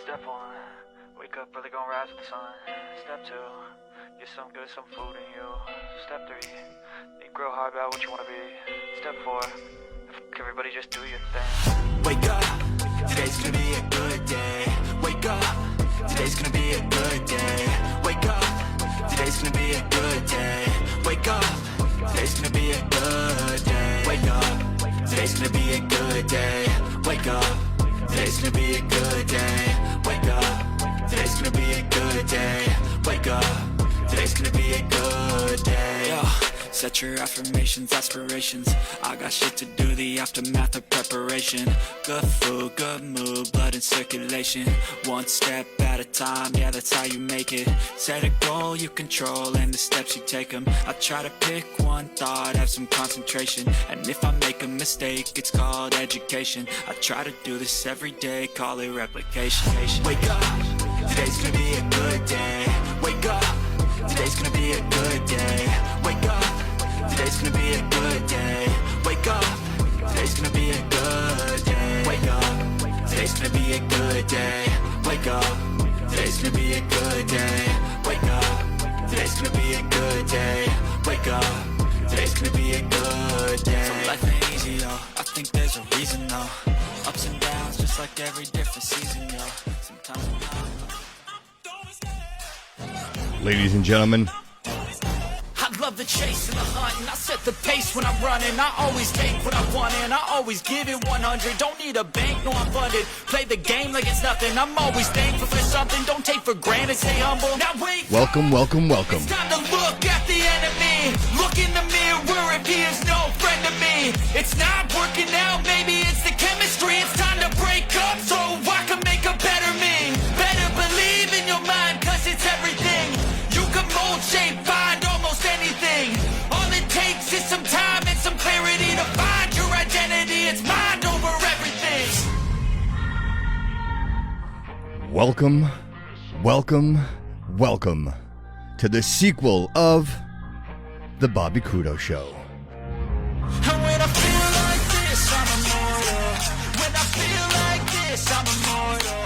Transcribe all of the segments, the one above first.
Step 1, wake up early, gonna rise with the sun. Step 2, get some good, some food in you. Step 3, think real hard about what you wanna be. Step 4, everybody just do your thing. Wake up, today's gonna be a good day. Wake up, today's gonna be a good day. Wake up, today's gonna be a good day. Wake up, today's gonna be a good day. Wake up, today's gonna be a good day. Wake up, today's gonna be a good day. Wake up, today's gonna be a good day. Wake up, today's gonna be a good day. Yo, set your affirmations, aspirations. I got shit to do, the aftermath of preparation. Good food, good mood, blood in circulation. One step at a time, yeah, that's how you make it. Set a goal you control and the steps you take them. I try to pick one thought, have some concentration. And if I make a mistake, it's called education. I try to do this every day, call it replication. Wake up, today's gonna be a good day. Wake up, today's gonna be a good day. Wake up, today's gonna be a good day. Wake up, today's gonna be a good day. Wake up, today's gonna be a good day. Wake up, today's gonna be a good day. Wake up, today's gonna be a good day. Wake up, today's gonna be a good day. So life ain't easy, yo, I think there's a reason, though. Ups and downs, just like every different season, yo. Sometimes Ladies and gentlemen, I love the chase and the hunt, and I set the pace when I'm running. I always take what I want, and I always give it 100. Don't need a bank, no, I'm funded. Play the game like it's nothing. I'm always thankful for something. Don't take for granted, stay humble. Now wait. welcome. It's time to look at the enemy. Look in the mirror if he is no friend to me. It's not working out, maybe it's the chemistry. It's time to break up so I can make a better me. Better believe in your mind, cause it's everything. You can mold, shape, find almost anything. All it takes is some time and some clarity to find your identity. It's mind over everything. welcome to the sequel of The Bobby Couto Show. And when I feel like this, I'm immortal. When I feel like this, I'm immortal.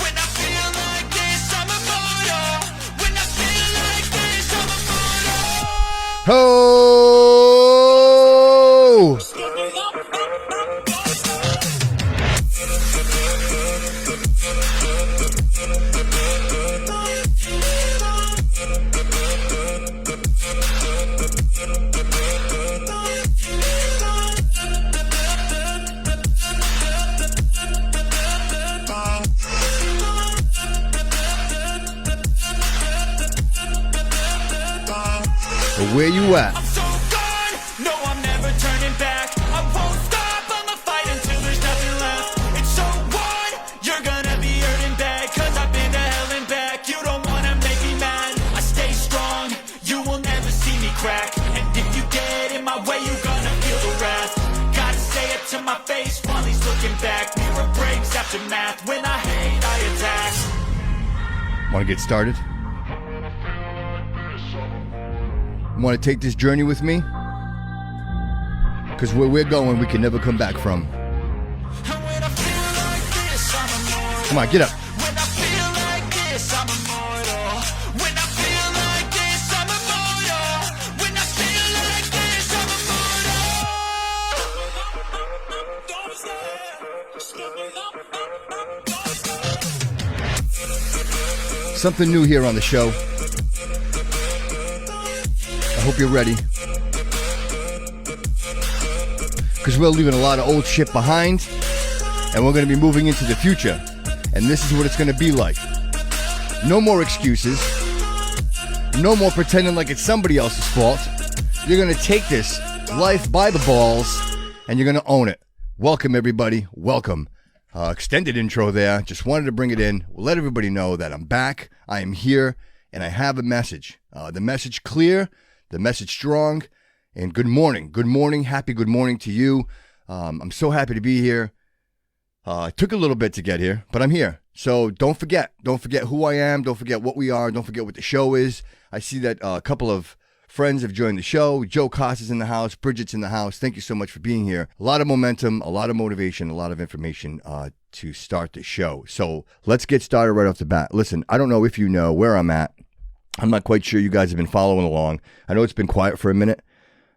When I feel like this, I'm immortal. When I feel like this, I'm immortal. Ho! Where you at? I'm so gone. No, I'm never turning back. I won't stop. I'ma fight until there's nothing left. It's so what? You're gonna be hurting bad, cause I've been to hell and back. You don't wanna make me mad. I stay strong. You will never see me crack. And if you get in my way, you're gonna feel the wrath. Gotta say it to my face while he's looking back. Mirror breaks after math. When I hate, I attack. Want to get started? Want to take this journey with me? Because where we're going, we can never come back from. Come on, get up. When I feel like this, I'm immortal. When I feel like this, I'm immortal. When I feel like this, I'm immortal. Something new here on the show. I hope you're ready. Because we're leaving a lot of old shit behind. And we're going to be moving into the future. And this is what it's going to be like. No more excuses. No more pretending like it's somebody else's fault. You're going to take this life by the balls. And you're going to own it. Welcome, everybody. Welcome. Extended intro there. Just wanted to bring it in. We'll let everybody know that I'm back. I am here. And I have a message. The message clear. The message strong. And good morning. Good morning. Happy good morning to you. I'm so happy to be here. It took a little bit to get here, but I'm here. So don't forget. Don't forget who I am. Don't forget what we are. Don't forget what the show is. I see that a couple of friends have joined the show. Joe Costa's in the house. Bridget's in the house. Thank you so much for being here. A lot of momentum, a lot of motivation, a lot of information to start the show. So let's get started right off the bat. Listen, I don't know if you know where I'm at. I'm not quite sure you guys have been following along. I know it's been quiet for a minute.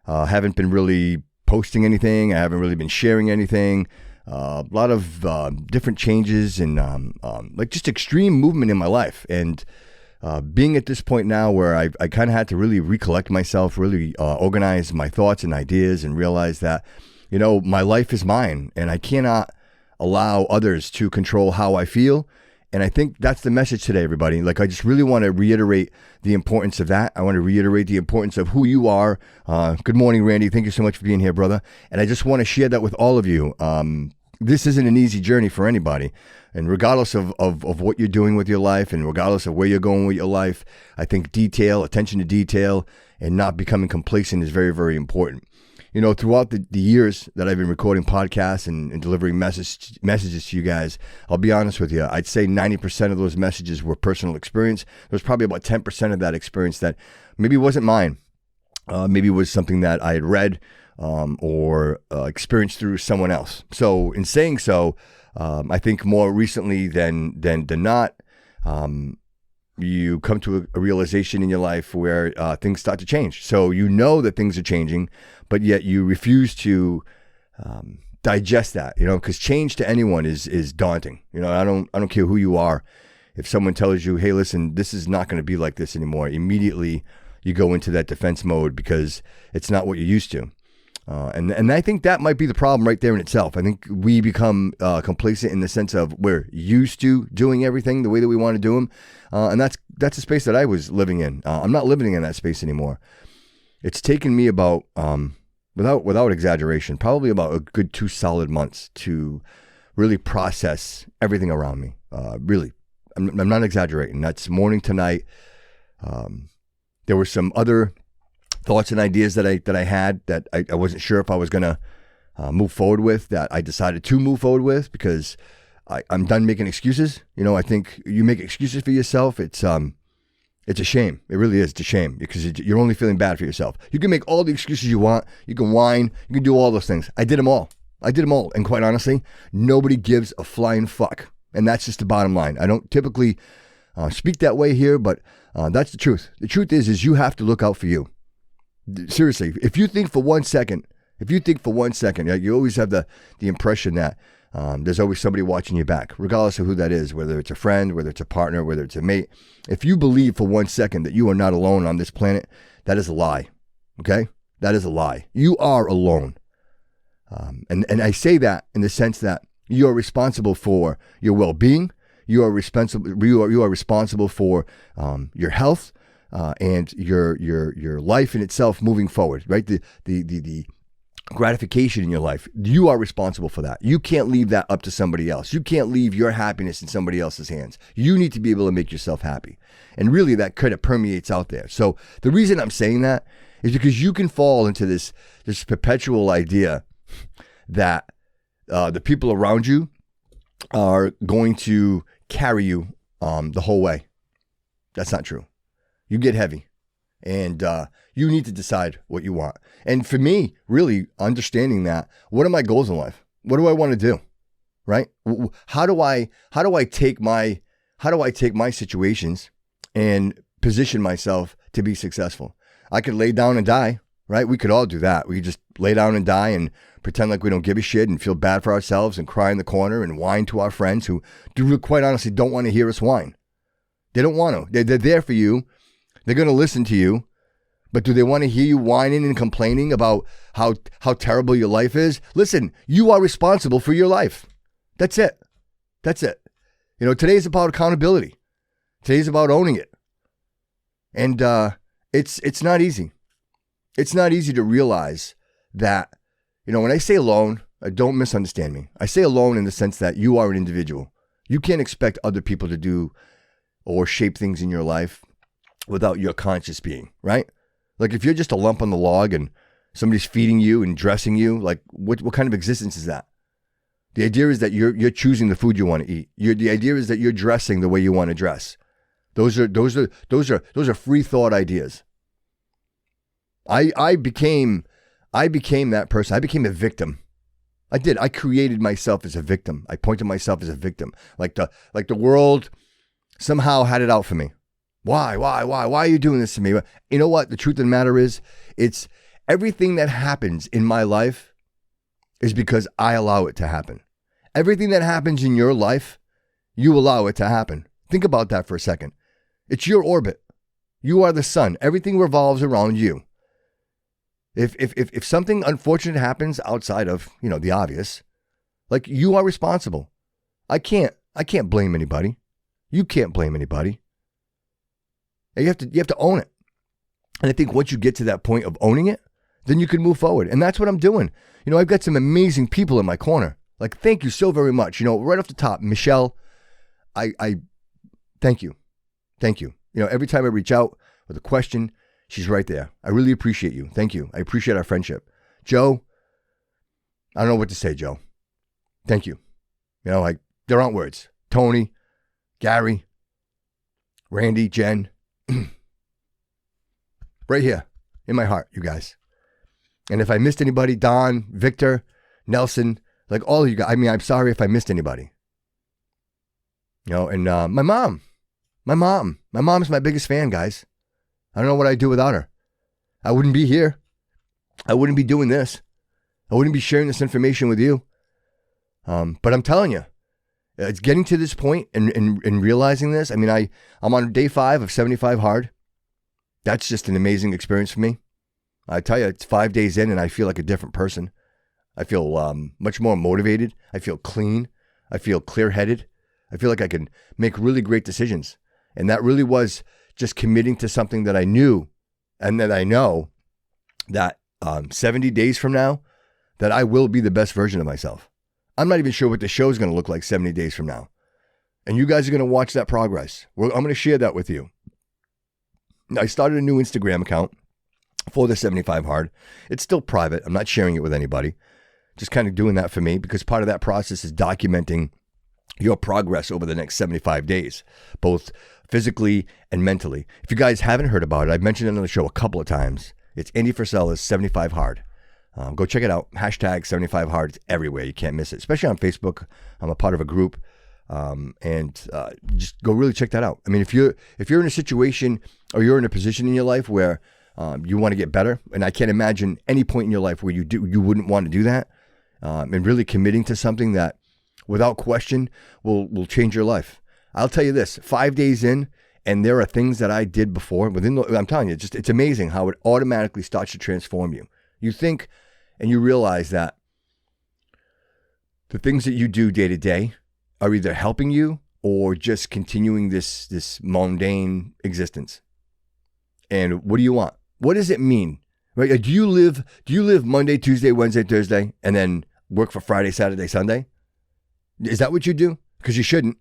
Haven't been really posting anything. I haven't really been sharing anything. A lot of different changes and like just extreme movement in my life. And being at this point now where I kind of had to really recollect myself, really organize my thoughts and ideas and realize that, you know, my life is mine and I cannot allow others to control how I feel. And I think that's the message today, everybody. Like, I just really want to reiterate the importance of that. I want to reiterate the importance of who you are. Good morning, Randy. Thank you so much for being here, brother. And I just want to share that with all of you. This isn't an easy journey for anybody. And regardless of what you're doing with your life and regardless of where you're going with your life, I think attention to detail and not becoming complacent is very, very important. You know, throughout the years that I've been recording podcasts and delivering messages to you guys, I'll be honest with you, I'd say 90% of those messages were personal experience. There's probably about 10% of that experience that maybe wasn't mine. Maybe was something that I had read or experienced through someone else. So in saying so, I think more recently than not, you come to a realization in your life where things start to change. So you know that things are changing, but yet you refuse to digest that, you know, because change to anyone is daunting. You know, I don't care who you are. If someone tells you, hey, listen, this is not going to be like this anymore, immediately you go into that defense mode because it's not what you're used to. And I think that might be the problem right there in itself. I think we become complacent in the sense of we're used to doing everything the way that we want to do them. And that's a space that I was living in. I'm not living in that space anymore. It's taken me about, without exaggeration, probably about a good 2 solid months to really process everything around me. Really, I'm not exaggerating. That's morning to night. There were some other thoughts and ideas that I had that I wasn't sure if I was going to move forward with, that I decided to move forward with because I'm done making excuses. You know, I think you make excuses for yourself. It's a shame. It really is. It's a shame because you're only feeling bad for yourself. You can make all the excuses you want. You can whine. You can do all those things. I did them all. And quite honestly, nobody gives a flying fuck. And that's just the bottom line. I don't typically speak that way here, but that's the truth. The truth is you have to look out for you. Seriously, if you think for 1 second, you always have the impression that there's always somebody watching your back, regardless of who that is, whether it's a friend, whether it's a partner, whether it's a mate. If you believe for 1 second that you are not alone on this planet, that is a lie, okay? That is a lie. You are alone. And I say that in the sense that you are responsible for your well-being. You are responsible for your health. And your life in itself moving forward, right? The gratification in your life, you are responsible for that. You can't leave that up to somebody else. You can't leave your happiness in somebody else's hands. You need to be able to make yourself happy. And really that kind of permeates out there. So the reason I'm saying that is because you can fall into this perpetual idea that the people around you are going to carry you the whole way. That's not true. You get heavy and you need to decide what you want. And for me, really understanding that, what are my goals in life? What do I want to do? Right? How do I take my situations and position myself to be successful? I could lay down and die, right? We could all do that. We could just lay down and die and pretend like we don't give a shit and feel bad for ourselves and cry in the corner and whine to our friends who quite honestly don't want to hear us whine. They don't want to. They're there for you. They're going to listen to you, but do they want to hear you whining and complaining about how terrible your life is? Listen, you are responsible for your life. That's it. You know, today's about accountability. Today's about owning it. And it's not easy. It's not easy to realize that, you know, when I say alone, don't misunderstand me. I say alone in the sense that you are an individual. You can't expect other people to do or shape things in your life without your conscious being, right? Like if you're just a lump on the log and somebody's feeding you and dressing you, like what kind of existence is that? The idea is that you're choosing the food you want to eat. The idea is that you're dressing the way you want to dress. Those are free thought ideas. I became that person. I became a victim I did. I created myself as a victim. I pointed myself as a victim. Like the world somehow had it out for me. Why are you doing this to me? You know what? The truth of the matter is, it's everything that happens in my life is because I allow it to happen. Everything that happens in your life, you allow it to happen. Think about that for a second. It's your orbit. You are the sun. Everything revolves around you. If something unfortunate happens outside of, the obvious, like, you are responsible. I can't blame anybody. You can't blame anybody. And you have to own it. And I think once you get to that point of owning it, then you can move forward. And that's what I'm doing. I've got some amazing people in my corner. Like, thank you so very much. Right off the top, Michelle, I thank you. Thank you. Every time I reach out with a question, she's right there. I really appreciate you. Thank you. I appreciate our friendship. Joe, I don't know what to say, Joe. Thank you. There aren't words. Tony, Gary, Randy, Jen, right here in my heart, you guys. And if I missed anybody, Don, Victor, Nelson, like all of you guys, I'm sorry if I missed anybody. And my mom's my biggest fan, guys. I don't know what I'd do without her. I wouldn't be here. I wouldn't be doing this. I wouldn't be sharing this information with you. But I'm telling you, it's getting to this point and realizing this. I'm on day 5 of 75 hard. That's just an amazing experience for me. I tell you, it's 5 days in and I feel like a different person. I feel much more motivated. I feel clean. I feel clear-headed. I feel like I can make really great decisions. And that really was just committing to something that I knew and that I know that 70 days from now, that I will be the best version of myself. I'm not even sure what the show is going to look like 70 days from now. And you guys are going to watch that progress. I'm going to share that with you. I started a new Instagram account for the 75 Hard. It's still private. I'm not sharing it with anybody. Just kind of doing that for me, because part of that process is documenting your progress over the next 75 days, both physically and mentally. If you guys haven't heard about it, I've mentioned it on the show a couple of times. It's Andy Frisella's 75 Hard. Go check it out. Hashtag 75 Hard. It's everywhere. You can't miss it, especially on Facebook. I'm a part of a group. And just go really check that out. If you're in a situation or you're in a position in your life where you want to get better, and I can't imagine any point in your life where you wouldn't want to do that, and really committing to something that without question will change your life. I'll tell you this, 5 days in, and there are things that I did before I'm telling you, it's amazing how it automatically starts to transform you. You think and you realize that the things that you do day to day are either helping you or just continuing this mundane existence. And what do you want? What does it mean? Right? Do you live Monday, Tuesday, Wednesday, Thursday, and then work for Friday, Saturday, Sunday? Is that what you do? Because you shouldn't.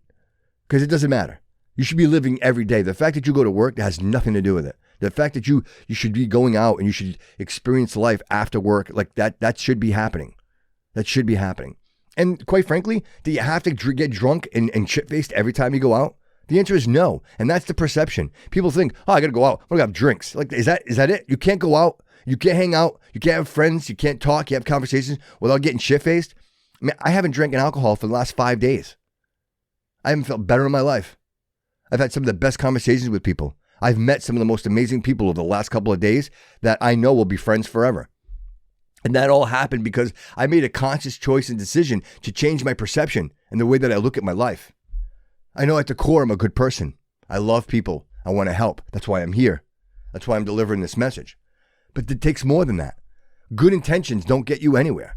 Because it doesn't matter. You should be living every day. The fact that you go to work, that has nothing to do with it. The fact that you should be going out and you should experience life after work, like that should be happening. That should be happening. And quite frankly, do you have to get drunk and shit-faced every time you go out? The answer is no. And that's the perception. People think, I got to go out. I'm going to have drinks. Like, is that it? You can't go out. You can't hang out. You can't have friends. You can't talk. You have conversations without getting shit-faced. I haven't drank alcohol for the last 5 days. I haven't felt better in my life. I've had some of the best conversations with people. I've met some of the most amazing people over the last couple of days that I know will be friends forever. And that all happened because I made a conscious choice and decision to change my perception and the way that I look at my life. I know at the core I'm a good person. I love people. I want to help. That's why I'm here. That's why I'm delivering this message. But it takes more than that. Good intentions don't get you anywhere.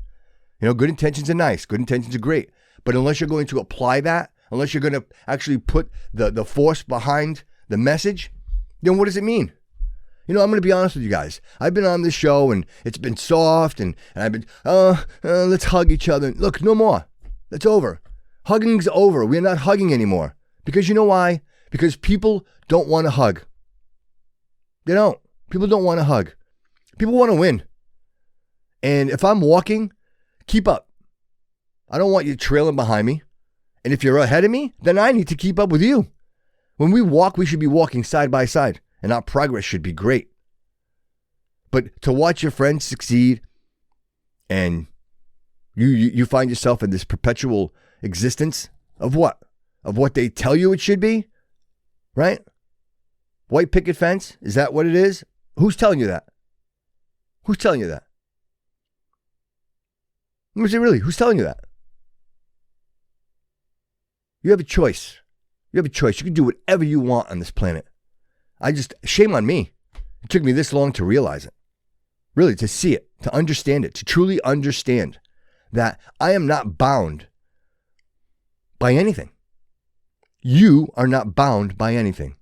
Good intentions are nice. Good intentions are great. But unless you're going to apply that, unless you're going to actually put the force behind the message, then what does it mean? I'm going to be honest with you guys. I've been on this show and it's been soft and I've been, let's hug each other. Look, no more. That's over. Hugging's over. We're not hugging anymore. Because you know why? Because people don't want to hug. They don't. People don't want to hug. People want to win. And if I'm walking, keep up. I don't want you trailing behind me. And if you're ahead of me, then I need to keep up with you. When we walk, we should be walking side by side. And our progress should be great. But to watch your friends succeed and You find yourself in this perpetual existence of what? Of what they tell you it should be, right? White picket fence, is that what it is? Who's telling you that? Who's telling you that? Really, who's telling you that? You have a choice. You have a choice. You can do whatever you want on this planet. Shame on me. It took me this long to realize it. Really, to see it, to understand it, to truly understand that I am not bound by anything. You are not bound by anything.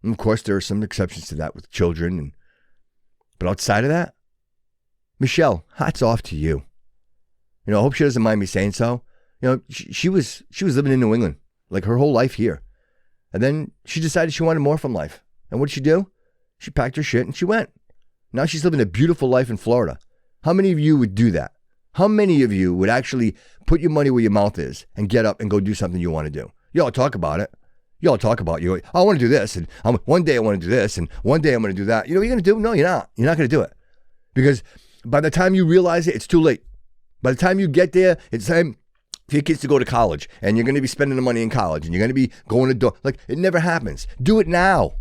And of course, there are some exceptions to that with children. But outside of that, Michelle, hats off to you. I hope she doesn't mind me saying so. She was living in New England, like her whole life here. And then she decided she wanted more from life. And what did she do? She packed her shit and she went. Now she's living a beautiful life in Florida. How many of you would do that? How many of you would actually put your money where your mouth is and get up and go do something you want to do? Y'all talk about it. Y'all talk about you. I want to do this, and one day I want to do this, and one day I'm going to do that. You know what you're going to do? No, you're not. You're not going to do it. Because by the time you realize it, it's too late. By the time you get there, it's time for your kids to go to college, and you're going to be spending the money in college, and you're going to be going to like it never happens. Do it now.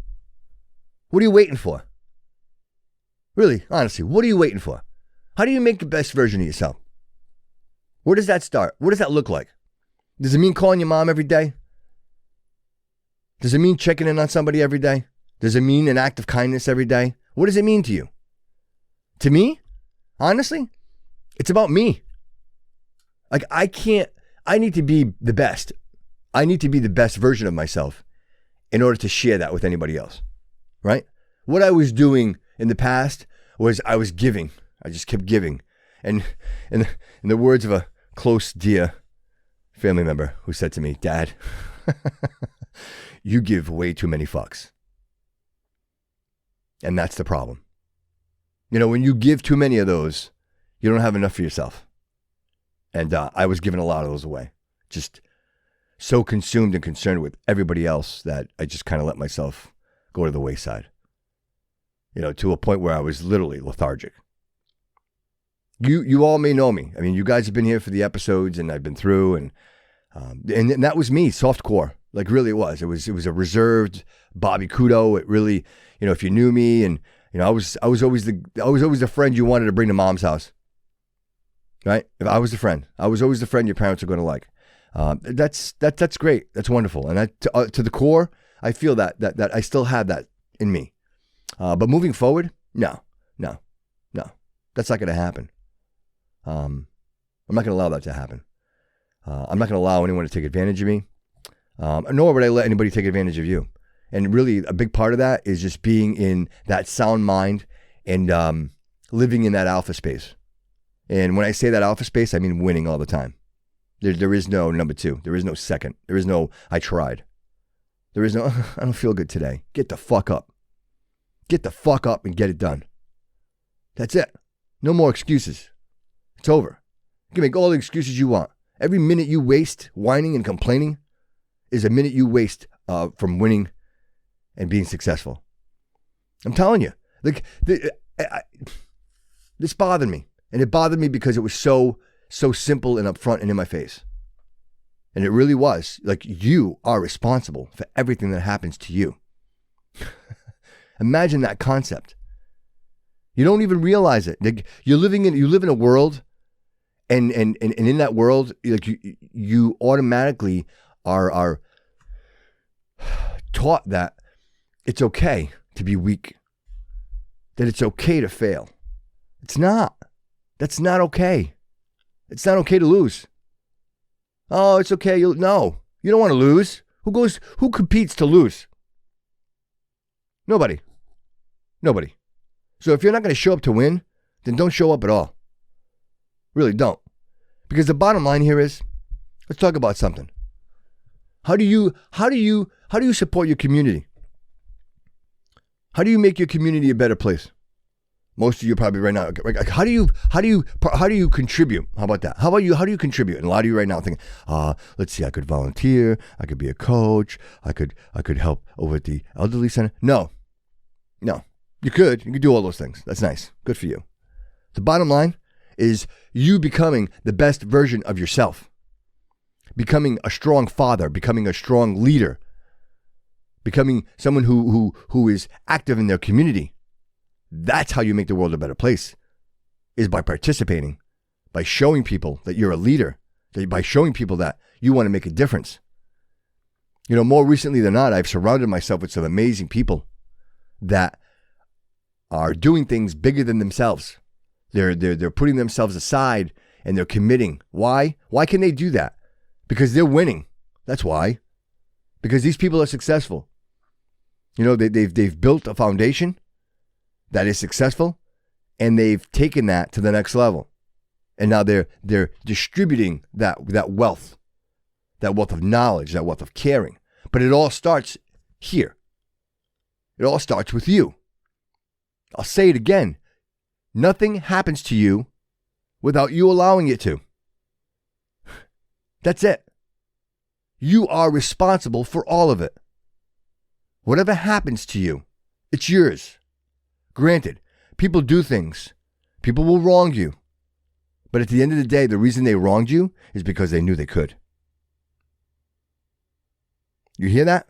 What are you waiting for? Really, honestly, what are you waiting for? How do you make the best version of yourself? Where does that start? What does that look like? Does it mean calling your mom every day? Does it mean checking in on somebody every day? Does it mean an act of kindness every day? What does it mean to you? To me, honestly, it's about me. Like I need to be the best. I need to be the best version of myself in order to share that with anybody else, right? What I was doing in the past was I was giving. I just kept giving. And in the words of a close, dear family member who said to me, Dad, you give way too many fucks. And that's the problem. When you give too many of those, you don't have enough for yourself. And I was giving a lot of those away. Just so consumed and concerned with everybody else that I just kind of let myself go to the wayside. To a point where I was literally lethargic. You all may know me. I mean, you guys have been here for the episodes, and I've been through, and that was me, softcore. Like really, it was. It was a reserved Bobby Couto. It really, if you knew me, and I was always the friend you wanted to bring to mom's house. Right? If I was the friend, I was always the friend your parents are going to like. That's great. That's wonderful. And to the core, I feel that I still have that in me. But moving forward, no. That's not going to happen. I'm not going to allow that to happen. I'm not going to allow anyone to take advantage of me, nor would I let anybody take advantage of you. And really, a big part of that is just being in that sound mind and living in that alpha space. And when I say that alpha space, I mean winning all the time. There is no number two. There is no second. There is no, I tried. There is no, I don't feel good today. Get the fuck up. Get the fuck up and get it done. That's it. No more excuses. It's over. You can make all the excuses you want. Every minute you waste whining and complaining is a minute you waste from winning and being successful. I'm telling you. Like, this bothered me. And it bothered me because it was so simple and upfront and in my face. And it really was. Like, you are responsible for everything that happens to you. Imagine that concept. You don't even realize it. Like, you live in a world, and in that world, like you automatically are taught that it's okay to be weak, that it's okay to fail. It's not. That's not okay. It's not okay to lose. Oh, it's okay. No, you don't want to lose. Who competes to lose? Nobody. So if you're not going to show up to win, then don't show up at all. Really don't. Because the bottom line here is, let's talk about something. How do you support your community? How do you make your community a better place? Most of you probably right now, how do you contribute? How about that? How do you contribute? And a lot of you right now thinking, let's see, I could volunteer, I could be a coach, I could help over at the elderly center. No, you could do all those things. That's nice. Good for you. The bottom line is you becoming the best version of yourself. Becoming a strong father, becoming a strong leader, becoming someone who is active in their community. That's how you make the world a better place, is by participating, by showing people that you're a leader, by showing people that you want to make a difference. You know, more recently than not, I've surrounded myself with some amazing people that are doing things bigger than themselves. They're putting themselves aside and they're committing. Why? Why can they do that? Because they're winning. That's why. Because these people are successful. You know, they've built a foundation that is successful, and they've taken that to the next level. And now they're distributing that wealth of knowledge, that wealth of caring. But it all starts here. It all starts with you. I'll say it again. Nothing happens to you without you allowing it to. That's it. You are responsible for all of it. Whatever happens to you, it's yours. Granted, people do things. People will wrong you. But at the end of the day, the reason they wronged you is because they knew they could. You hear that?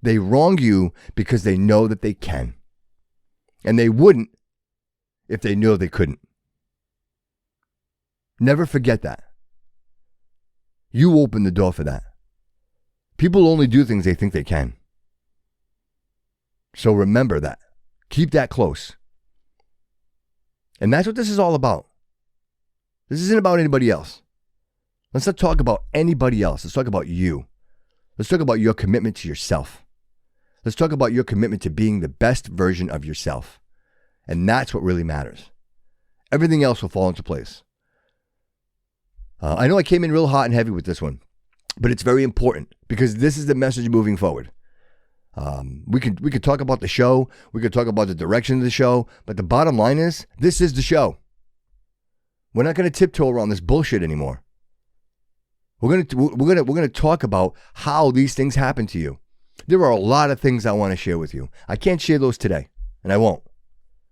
They wrong you because they know that they can. And they wouldn't if they knew they couldn't. Never forget that. You open the door for that. People only do things they think they can. So remember that. Keep that close. And that's what this is all about. This isn't about anybody else. Let's not talk about anybody else. Let's talk about you. Let's talk about your commitment to yourself. Let's talk about your commitment to being the best version of yourself. And that's what really matters. Everything else will fall into place. I know I came in real hot and heavy with this one, but it's very important because this is the message moving forward. We could talk about the show. We could talk about the direction of the show, but the bottom line is, this is the show. We're not going to tiptoe around this bullshit anymore. We're going to talk about how these things happen to you. There are a lot of things I want to share with you. I can't share those today, and I won't,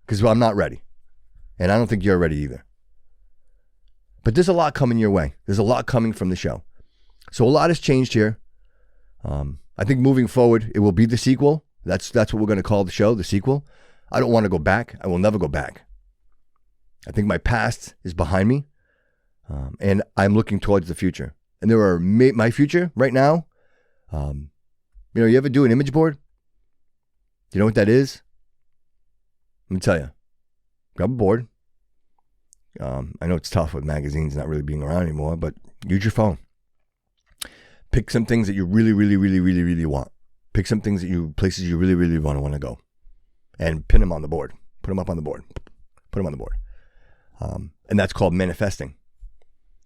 because I'm not ready, and I don't think you're ready either. But there's a lot coming your way. There's a lot coming from the show. So a lot has changed here. I think moving forward, it will be the sequel. That's what we're going to call the show, the sequel. I don't want to go back. I will never go back. I think my past is behind me, and I'm looking towards the future. And there are my future right now. You ever do an image board? You know what that is? Let me tell you. Grab a board. I know it's tough with magazines not really being around anymore, but use your phone. Pick some things that you really, really, really, really, really want. Pick some things places you really, really want to go, and pin them on the board. Put them up on the board. Put them on the board. And that's called manifesting.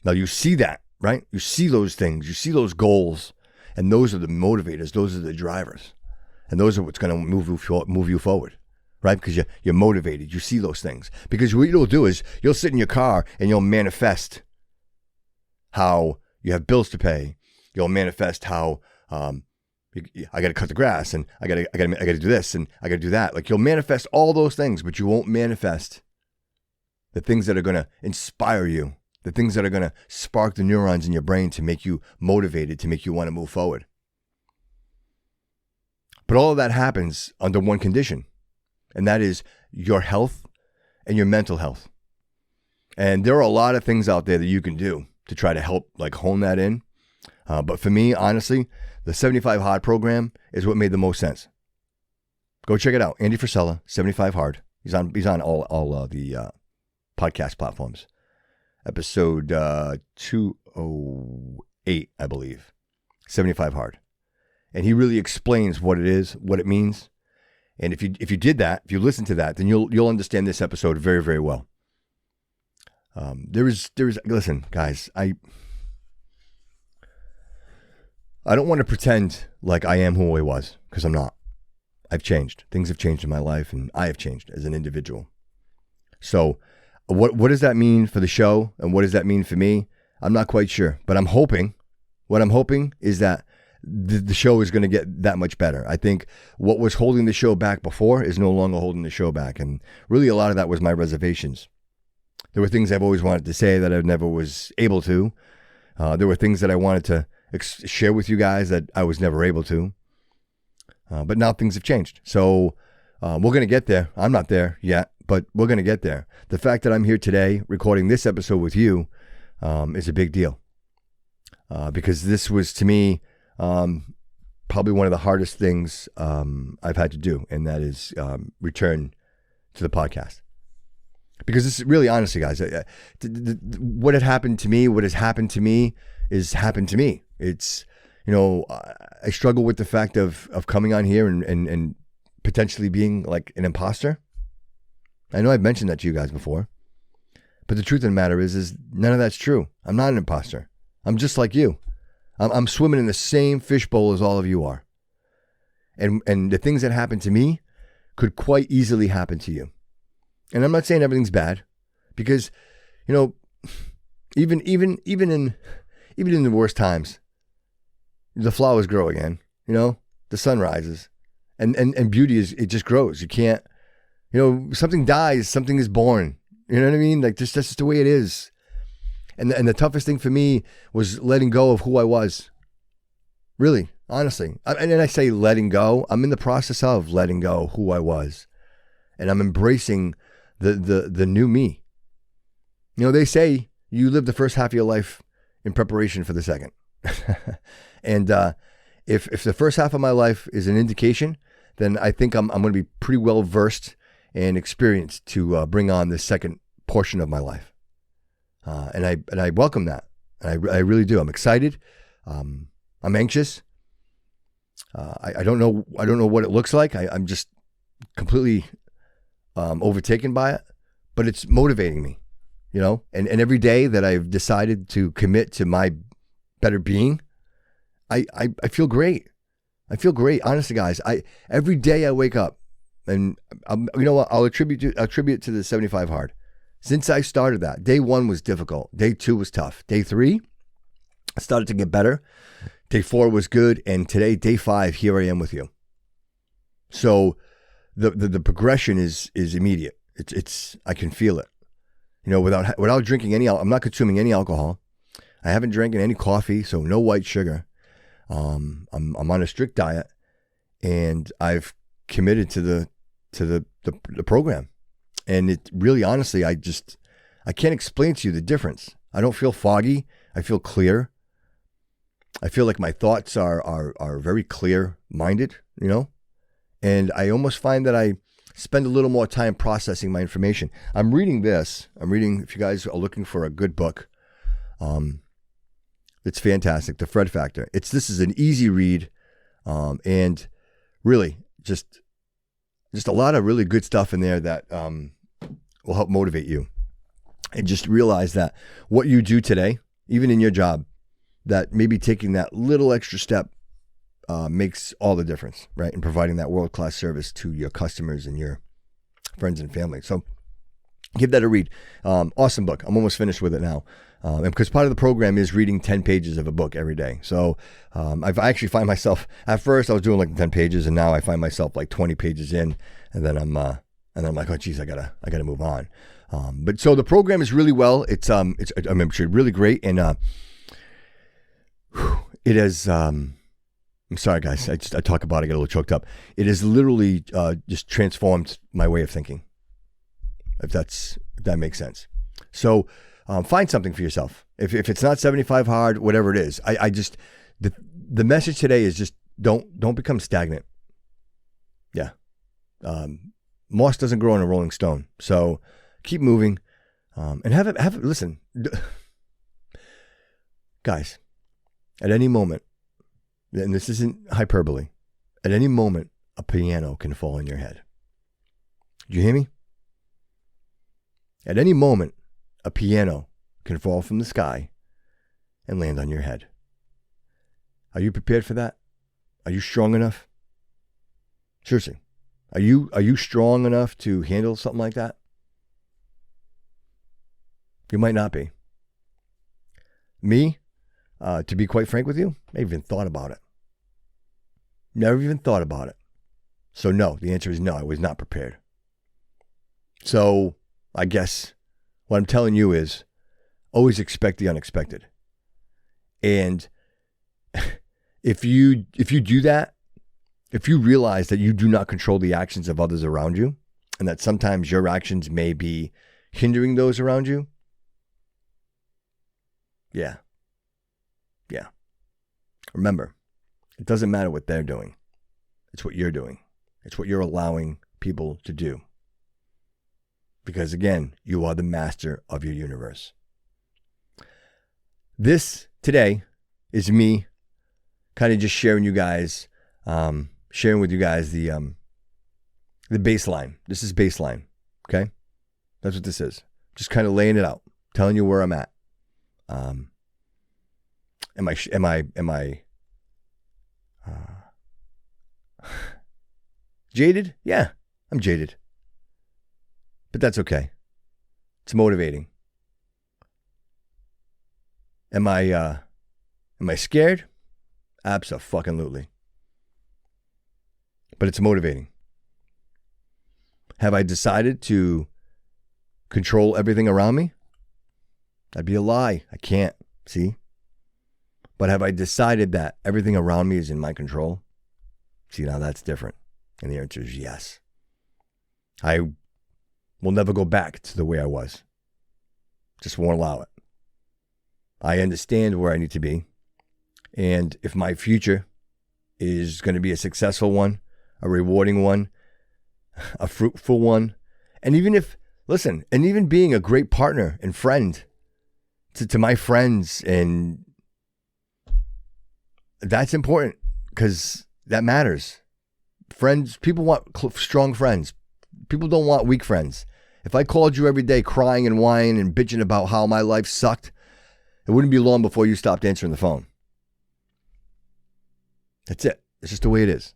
Now you see that, right? You see those things. You see those goals, and those are the motivators. Those are the drivers, and those are what's going to move you forward. Right? Because you're motivated. You see those things. Because what you'll do is you'll sit in your car and you'll manifest how you have bills to pay. You'll manifest how I got to cut the grass, and I got to do this, and I got to do that. Like, you'll manifest all those things, but you won't manifest the things that are going to inspire you, the things that are going to spark the neurons in your brain to make you motivated, to make you want to move forward. But all of that happens under one condition. And that is your health and your mental health. And there are a lot of things out there that you can do to try to help hone that in. But for me, honestly, the 75 Hard program is what made the most sense. Go check it out. Andy Frisella, 75 Hard. He's on all the podcast platforms. Episode 208, I believe. 75 Hard. And he really explains what it is, what it means. And if you did that, if you listen to that, then you'll understand this episode very, very well. Listen, guys, I don't want to pretend like I am who I was, because I'm not. I've changed. Things have changed in my life, and I have changed as an individual. So what does that mean for the show, and what does that mean for me? I'm not quite sure, but I'm hoping. What I'm hoping is that the show is going to get that much better. I think what was holding the show back before is no longer holding the show back. And really a lot of that was my reservations. There were things I've always wanted to say that I never was able to. There were things that I wanted to share with you guys that I was never able to. But now things have changed. So we're going to get there. I'm not there yet, but we're going to get there. The fact that I'm here today recording this episode with you is a big deal. Because this was, to me, probably one of the hardest things I've had to do, and that is return to the podcast. Because this is really, honestly, guys, what had happened to me, what has happened to me is happened to me. It's, I struggle with the fact of coming on here and potentially being like an imposter. I know I've mentioned that to you guys before, but the truth of the matter is none of that's true. I'm not an imposter. I'm just like you. I'm swimming in the same fishbowl as all of you are. And the things that happen to me could quite easily happen to you. And I'm not saying everything's bad, because, even in the worst times, the flowers grow again. The sun rises, and beauty it just grows. You can't, something dies, something is born. You know what I mean? Like that's just the way it is. And the toughest thing for me was letting go of who I was. Really, honestly. And I say letting go. I'm in the process of letting go of who I was, and I'm embracing the new me. They say you live the first half of your life in preparation for the second. And if the first half of my life is an indication, then I think I'm going to be pretty well versed and experienced to bring on the second portion of my life. And I welcome that. And I really do. I'm excited. I'm anxious. I don't know what it looks like. I'm just completely overtaken by it, but it's motivating me, and every day that I've decided to commit to my better being, I feel great. I feel great. Honestly, guys, every day I wake up, and you know what? I'll attribute it to the 75 hard. Since I started that, day 1 was difficult. Day 2 was tough. Day 3, I started to get better. Day 4 was good. And today, day 5, here I am with you. So the progression is immediate. It's I can feel it. Without drinking I'm not consuming any alcohol. I haven't drank any coffee, so no white sugar. I'm on a strict diet, and I've committed to the program. And it really, honestly, I can't explain to you the difference. I don't feel foggy. I feel clear. I feel like my thoughts are very clear-minded, And I almost find that I spend a little more time processing my information. I'm reading, if you guys are looking for a good book, it's fantastic, The Fred Factor. This is an easy read, and really just a lot of really good stuff in there that will help motivate you. And just realize that what you do today, even in your job, that maybe taking that little extra step makes all the difference, right? In providing that world-class service to your customers and your friends and family. So give that a read. Awesome book. I'm almost finished with it now. And because part of the program is reading 10 pages of a book every day. So I actually find myself, at first I was doing like 10 pages, and now I find myself like 20 pages in, and then I'm like, oh geez, I gotta move on. But so the program is really well. It's really great, and it has. I'm sorry, guys. I talk about it, I get a little choked up. It has literally just transformed my way of thinking. If that makes sense. So find something for yourself. If it's not 75 hard, whatever it is, I just the message today is just don't become stagnant. Yeah. Moss doesn't grow on a rolling stone. So keep moving, and have it. Listen, guys. At any moment, and this isn't hyperbole, at any moment, a piano can fall on your head. Do you hear me? At any moment, a piano can fall from the sky and land on your head. Are you prepared for that? Are you strong enough? Seriously, are you strong enough to handle something like that? You might not be. Me, to be quite frank with you, I even thought about it. Never even thought about it. So no, the answer is no, I was not prepared. So I guess What I'm telling you is always expect the unexpected. And if you do that, if you realize that you do not control the actions of others around you, and that sometimes your actions may be hindering those around you, yeah. Remember, it doesn't matter what they're doing. It's what you're doing. It's what you're allowing people to do. Because again, you are the master of your universe. This today is me kind of just sharing with you guys the baseline. This is baseline, okay? That's what this is. Just kind of laying it out, telling you where I'm at. Am I jaded? Yeah, I'm jaded. But that's okay. It's motivating. Am I scared? Abso-fucking-lutely. But it's motivating. Have I decided to control everything around me? That'd be a lie. I can't. See? But have I decided that everything around me is in my control? See, now that's different. And the answer is yes. I will never go back to the way I was. Just won't allow it. I understand where I need to be. And if my future is going to be a successful one, a rewarding one, a fruitful one, and even being a great partner and friend to my friends, and that's important because that matters. Friends, people want strong friends. People don't want weak friends. If I called you every day crying and whining and bitching about how my life sucked, it wouldn't be long before you stopped answering the phone. That's it. It's just the way it is.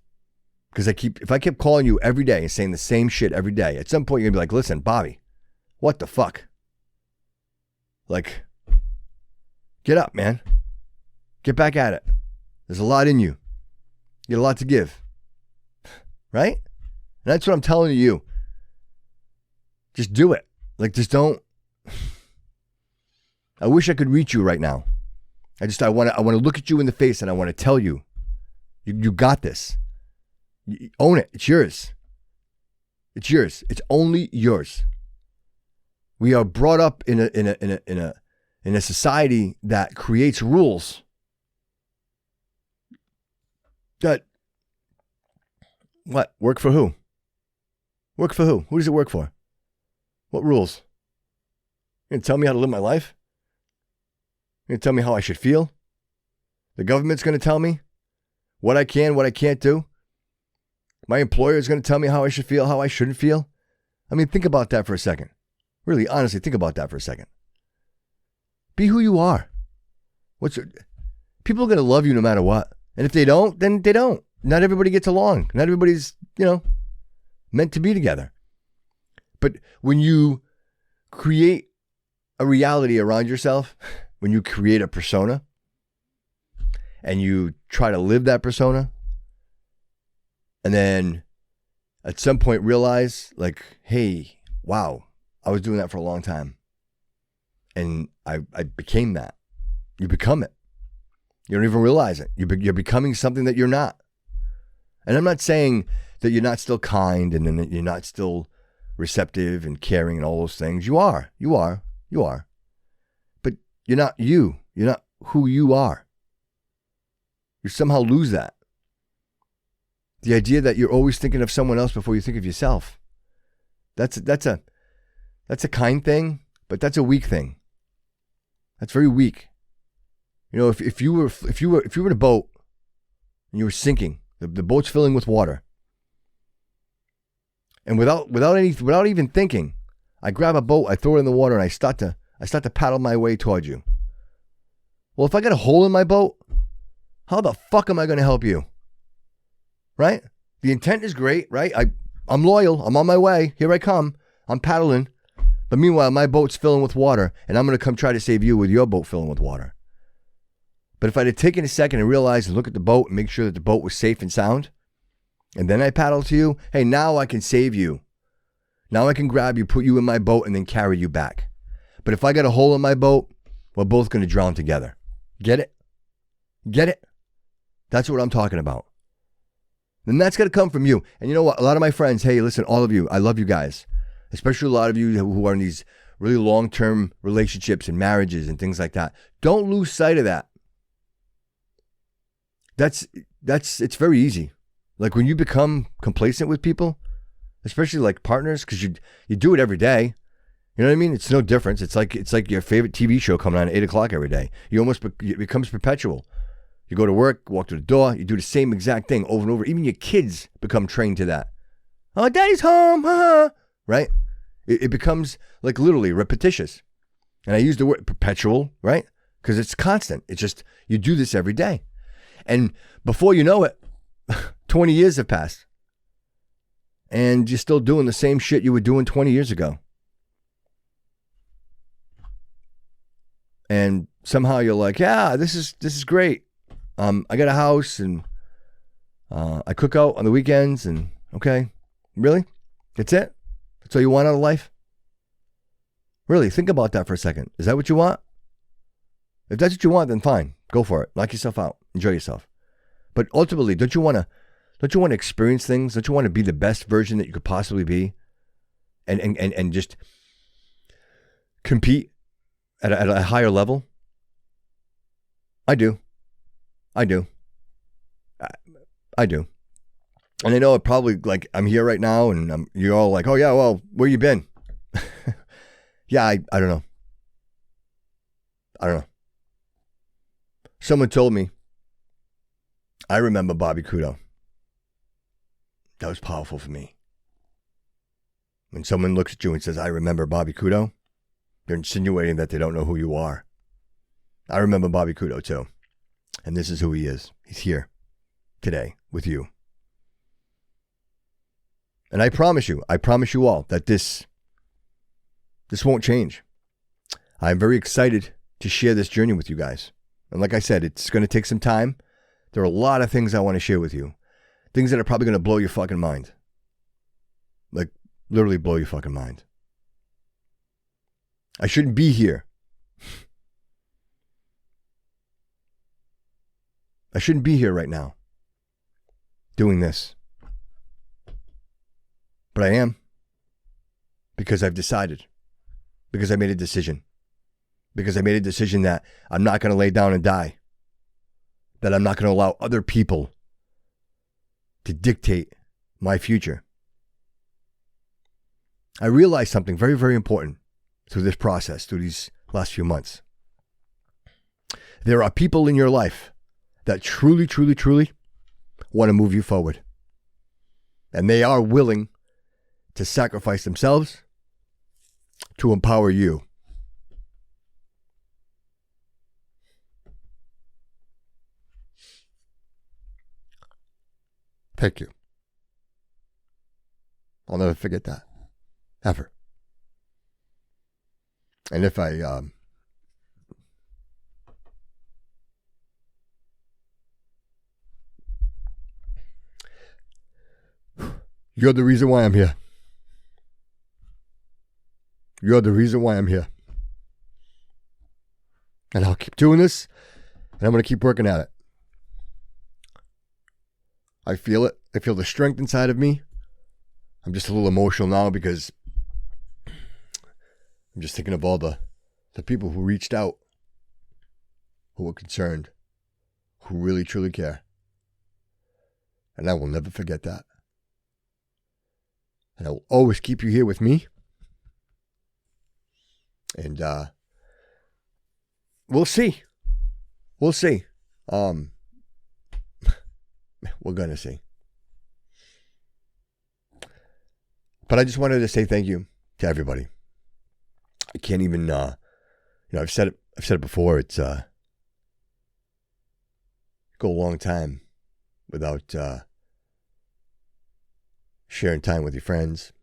Because if I kept calling you every day and saying the same shit every day, at some point you're going to be like, listen, Bobby, what the fuck? Like, get up, man. Get back at it. There's a lot in you. You got a lot to give. Right? And that's what I'm telling you. Just do it. Like, just don't. I wish I could reach you right now. I want to look at you in the face and I want to tell you, you got this. You own it. It's yours. It's yours. It's only yours. We are brought up in a society that creates rules that work for who? Work for who? Who does it work for? What rules? You gonna tell me how to live my life? You gonna tell me how I should feel? The government's gonna tell me what I can, what I can't do. My employer is going to tell me how I should feel, how I shouldn't feel. I mean, think about that for a second. Really, honestly, think about that for a second. Be who you are. People are going to love you no matter what. And if they don't, then they don't. Not everybody gets along. Not everybody's, meant to be together. But when you create a reality around yourself, when you create a persona, and you try to live that persona, and then at some point realize, like, hey, wow, I was doing that for a long time. And I became that. You become it. You don't even realize it. You're becoming something that you're not. And I'm not saying that you're not still kind and that you're not still receptive and caring and all those things. You are. But you're not you. You're not who you are. You somehow lose that. The idea that you're always thinking of someone else before you think of yourself. That's a kind thing, but that's a weak thing. That's very weak. If you were in a boat and you were sinking, the boat's filling with water, and without even thinking, I grab a boat, I throw it in the water, and I start to paddle my way towards you. Well, if I got a hole in my boat, how the fuck am I going to help you? Right? The intent is great, right? I'm loyal. I'm on my way. Here I come. I'm paddling. But meanwhile, my boat's filling with water, and I'm going to come try to save you with your boat filling with water. But if I'd have taken a second and realized and look at the boat and make sure that the boat was safe and sound, and then I paddle to you, hey, now I can save you. Now I can grab you, put you in my boat, and then carry you back. But if I got a hole in my boat, we're both going to drown together. Get it? Get it? That's what I'm talking about. And that's got to come from you. And you know what? A lot of my friends, hey, listen, all of you, I love you guys. Especially a lot of you who are in these really long-term relationships and marriages and things like that. Don't lose sight of that. It's very easy. Like when you become complacent with people, especially like partners, because you do it every day. You know what I mean? It's no difference. It's like your favorite TV show coming on at 8 o'clock every day. It becomes perpetual. You go to work, walk to the door, you do the same exact thing over and over. Even your kids become trained to that. Oh, daddy's home, right? It becomes like literally repetitious. And I use the word perpetual, right? Because it's constant. It's just, you do this every day. And before you know it, 20 years have passed. And you're still doing the same shit you were doing 20 years ago. And somehow you're like, yeah, this is great. I got a house and I cook out on the weekends and okay, really? That's it? That's all you want out of life? Really, think about that for a second. Is that what you want? If that's what you want, then fine. Go for it. Knock yourself out. Enjoy yourself. But ultimately, don't you want to experience things? Don't you want to be the best version that you could possibly be? And just compete at a higher level? I do. I do. And I know it probably, like, I'm here right now and you're all like, oh yeah, well, where you been? Yeah, I don't know. I don't know. Someone told me, I remember Bobby Couto. That was powerful for me. When someone looks at you and says, I remember Bobby Couto, they're insinuating that they don't know who you are. I remember Bobby Couto too. And this is who he is. He's here today with you. And I promise you all that this won't change. I'm very excited to share this journey with you guys. And like I said, it's going to take some time. There are a lot of things I want to share with you. Things that are probably going to blow your fucking mind. Like, literally blow your fucking mind. I shouldn't be here. I shouldn't be here right now doing this. But I am. Because I've decided. Because I made a decision. Because I made a decision that I'm not going to lay down and die. That I'm not going to allow other people to dictate my future. I realized something very, very important through this process, through these last few months. There are people in your life that truly, truly, truly want to move you forward. And they are willing to sacrifice themselves to empower you. Thank you. I'll never forget that. Ever. And if I you're the reason why I'm here. You're the reason why I'm here. And I'll keep doing this, and I'm going to keep working at it. I feel it. I feel the strength inside of me. I'm just a little emotional now because I'm just thinking of all the people who reached out, who were concerned, who really, truly care. And I will never forget that. And I will always keep you here with me. And we'll see. We'll see. We're going to see. But I just wanted to say thank you to everybody. I can't even, I've said it before. It's go a long time without sharing time with your friends,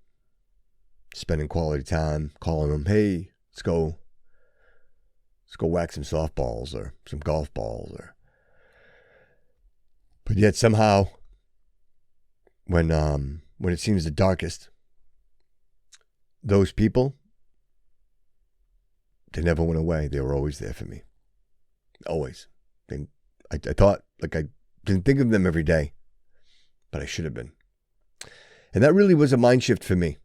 spending quality time, calling them, hey, let's go whack some softballs or some golf balls but yet somehow when it seems the darkest, those people they never went away. They were always there for me. Always. I thought, like, I didn't think of them every day, but I should have been. And that really was a mind shift for me,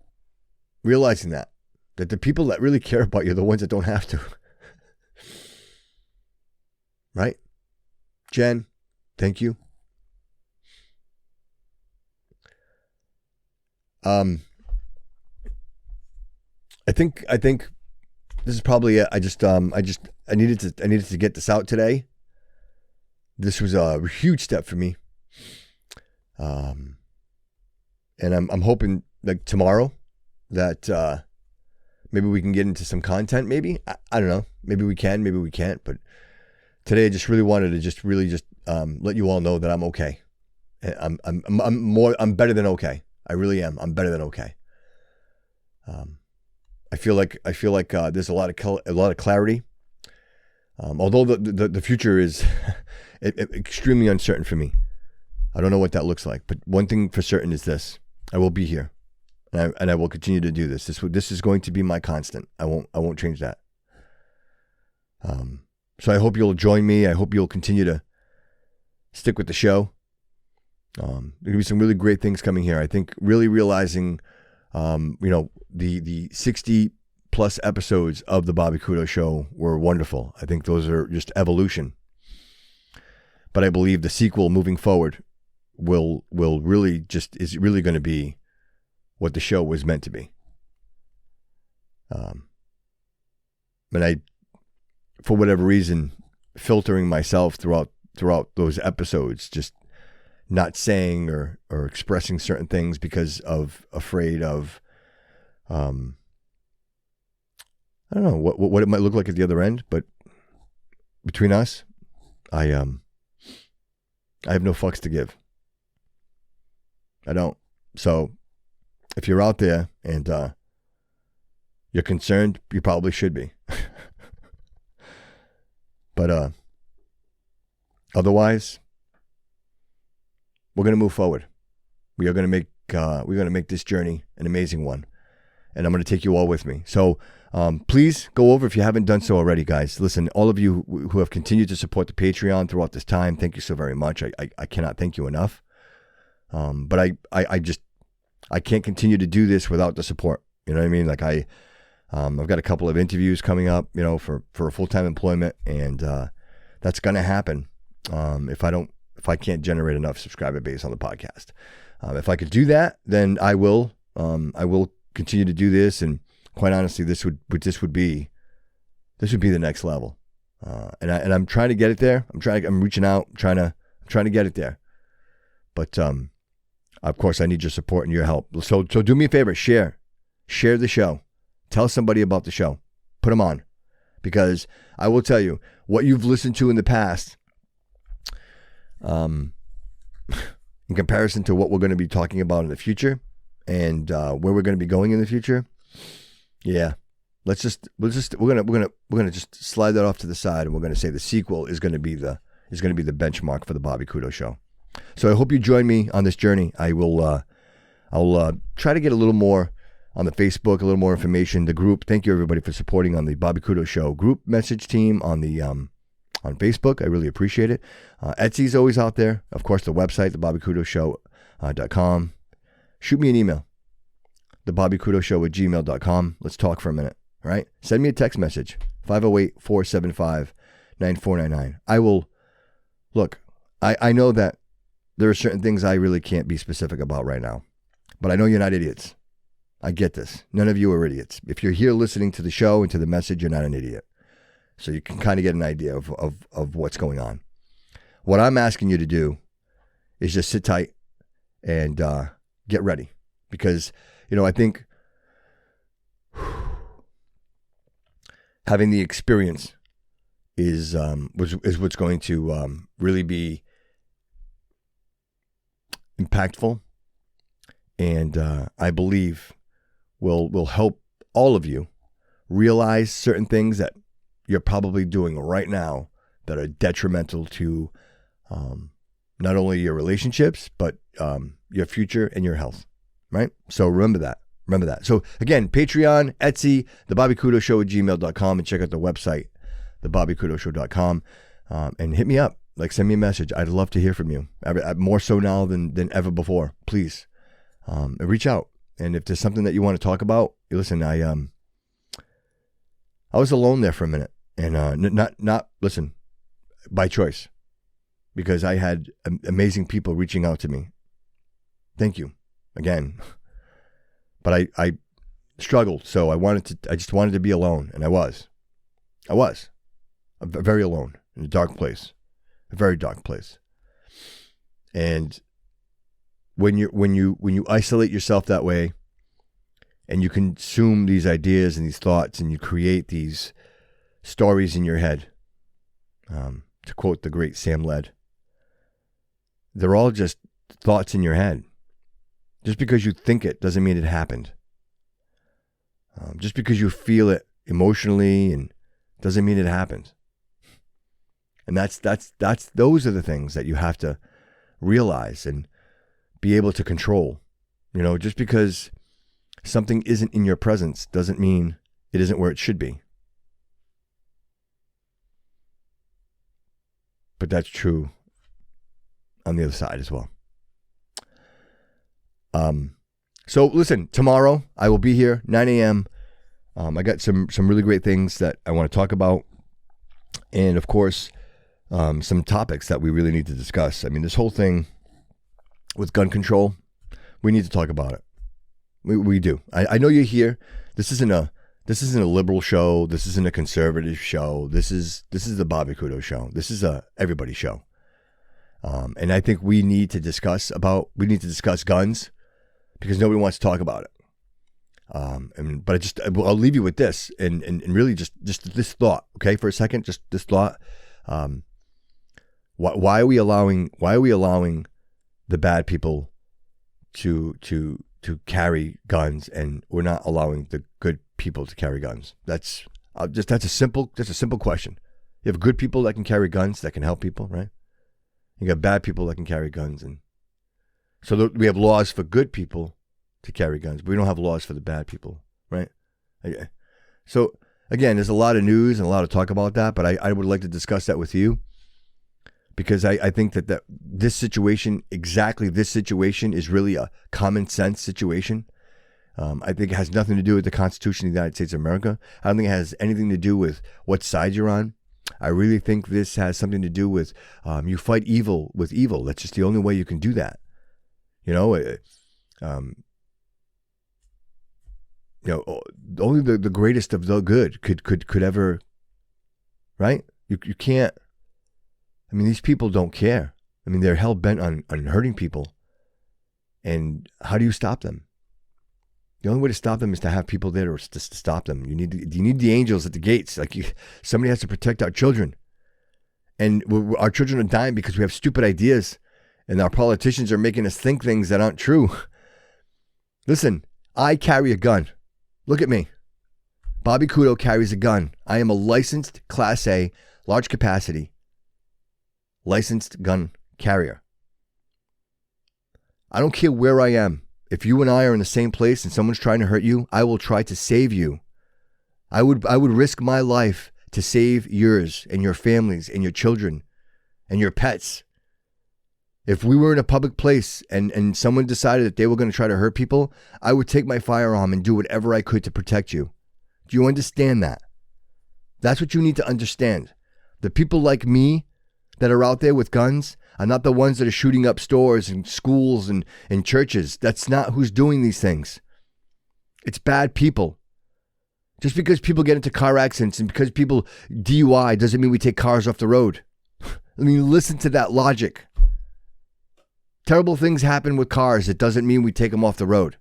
realizing that the people that really care about you are the ones that don't have to. Right? Jen, thank you. I think this is probably it. I needed to get this out today. This was a huge step for me. And I'm hoping, like, tomorrow that maybe we can get into some content. Maybe I don't know. Maybe we can. Maybe we can't. But today I just really wanted to let you all know that I'm okay. I'm better than okay. I really am. I'm better than okay. I feel like there's a lot of clarity. Although the future is extremely uncertain for me. I don't know what that looks like, but one thing for certain is this: I will be here, and I will continue to do this. This is going to be my constant. I won't change that. So I hope you'll join me. I hope you'll continue to stick with the show. There'll be some really great things coming here. I think really realizing, the 60 plus episodes of the Bobby Couto Show were wonderful. I think those are just evolution. But I believe the sequel moving forward will really is really going to be what the show was meant to be. And I, for whatever reason, filtering myself throughout those episodes, just not saying or expressing certain things because of afraid of, I don't know what it might look like at the other end, but between us, I have no fucks to give. I don't. So if you're out there and you're concerned, you probably should be. But otherwise, we're going to move forward. We're going to make this journey an amazing one. And I'm going to take you all with me. So please go over if you haven't done so already, guys. Listen, all of you who have continued to support the Patreon throughout this time, thank you so very much. I cannot thank you enough. But I can't continue to do this without the support. You know what I mean? Like I've got a couple of interviews coming up, for a full-time employment, and that's going to happen if I can't generate enough subscriber base on the podcast. If I could do that, then I will continue to do this, and quite honestly, this would be the next level. And I'm trying to get it there. I'm reaching out, trying to get it there. But of course, I need your support and your help. So do me a favor, share the show, tell somebody about the show, put them on, because I will tell you what you've listened to in the past. In comparison to what we're going to be talking about in the future, and where we're going to be going in the future, yeah, we're gonna just slide that off to the side, and we're going to say the sequel is going to be the benchmark for the Bobby Couto Show. So I hope you join me on this journey. I'll try to get a little more on the Facebook, a little more information. The group. Thank you everybody for supporting on the Bobby Couto Show group message team on the on Facebook. I really appreciate it. Etsy's always out there. Of course, the website, thebobbycoutoshow.com. Shoot me an email, thebobbycoutoshow@gmail.com. Let's talk for a minute, all right? Send me a text message, 508-475-9499. I will, look, I know that there are certain things I really can't be specific about right now, but I know you're not idiots. I get this. None of you are idiots. If you're here listening to the show and to the message, you're not an idiot. So you can kind of get an idea of what's going on. What I'm asking you to do is just sit tight and get ready. Because, I think having the experience is what's going to really be impactful. And I believe will help all of you realize certain things that you're probably doing right now that are detrimental to not only your relationships, but your future and your health, right? So remember that. Remember that. So again, Patreon, Etsy, the Bobby Couto Show at gmail.com, and check out the website, thebobbycoutoshow.com, and hit me up. Like, send me a message. I'd love to hear from you. More so now than ever before. Please, reach out. And if there's something that you want to talk about, listen. I was alone there for a minute, and not listen, by choice, because I had amazing people reaching out to me. Thank you again. But I struggled, so I just wanted to be alone, and I was very alone in a dark place. A very dark place. And when you isolate yourself that way, and you consume these ideas and these thoughts, and you create these stories in your head, to quote the great Sam Led, they're all just thoughts in your head. Just because you think it doesn't mean it happened. Just because you feel it emotionally and doesn't mean it happened. And those are the things that you have to realize and be able to control. Just because something isn't in your presence doesn't mean it isn't where it should be. But that's true on the other side as well. So listen, tomorrow I will be here, 9 a.m. I got some really great things that I want to talk about. And of course, some topics that we really need to discuss. I mean, this whole thing with gun control, we need to talk about it. We do. I know you're here. This isn't a liberal show. This isn't a conservative show. This is the Bobby Couto Show. This is a everybody show. And I think we need to discuss guns, because nobody wants to talk about it. But I'll leave you with this and really just this thought, okay, for a second, just this thought. Why are we allowing the bad people to carry guns, and we're not allowing the good people to carry guns? That's a simple question. You have good people that can carry guns that can help people, right? You got bad people that can carry guns, and so we have laws for good people to carry guns, but we don't have laws for the bad people, right? Okay. So again, there's a lot of news and a lot of talk about that, but I would like to discuss that with you, because I think that this situation is really a common sense situation. I think it has nothing to do with the Constitution of the United States of America. I don't think it has anything to do with what side you're on. I really think this has something to do with you fight evil with evil. That's just the only way you can do that. Only the greatest of the good could ever, right? You can't. I mean, these people don't care. I mean, they're hell bent on hurting people. And how do you stop them? The only way to stop them is to have people there to stop them. You need the angels at the gates. Somebody has to protect our children. And our children are dying because we have stupid ideas, and our politicians are making us think things that aren't true. Listen, I carry a gun. Look at me. Bobby Couto carries a gun. I am a licensed Class A, large capacity, licensed gun carrier. I don't care where I am. If you and I are in the same place and someone's trying to hurt you, I will try to save you. I would risk my life to save yours and your families and your children and your pets. If we were in a public place and someone decided that they were going to try to hurt people, I would take my firearm and do whatever I could to protect you. Do you understand that? That's what you need to understand. The people like me that are out there with guns are not the ones that are shooting up stores and schools and churches. That's not who's doing these things. It's bad people. Just because people get into car accidents and because people DUI doesn't mean we take cars off the road. I mean, listen to that logic. Terrible things happen with cars. It doesn't mean we take them off the road.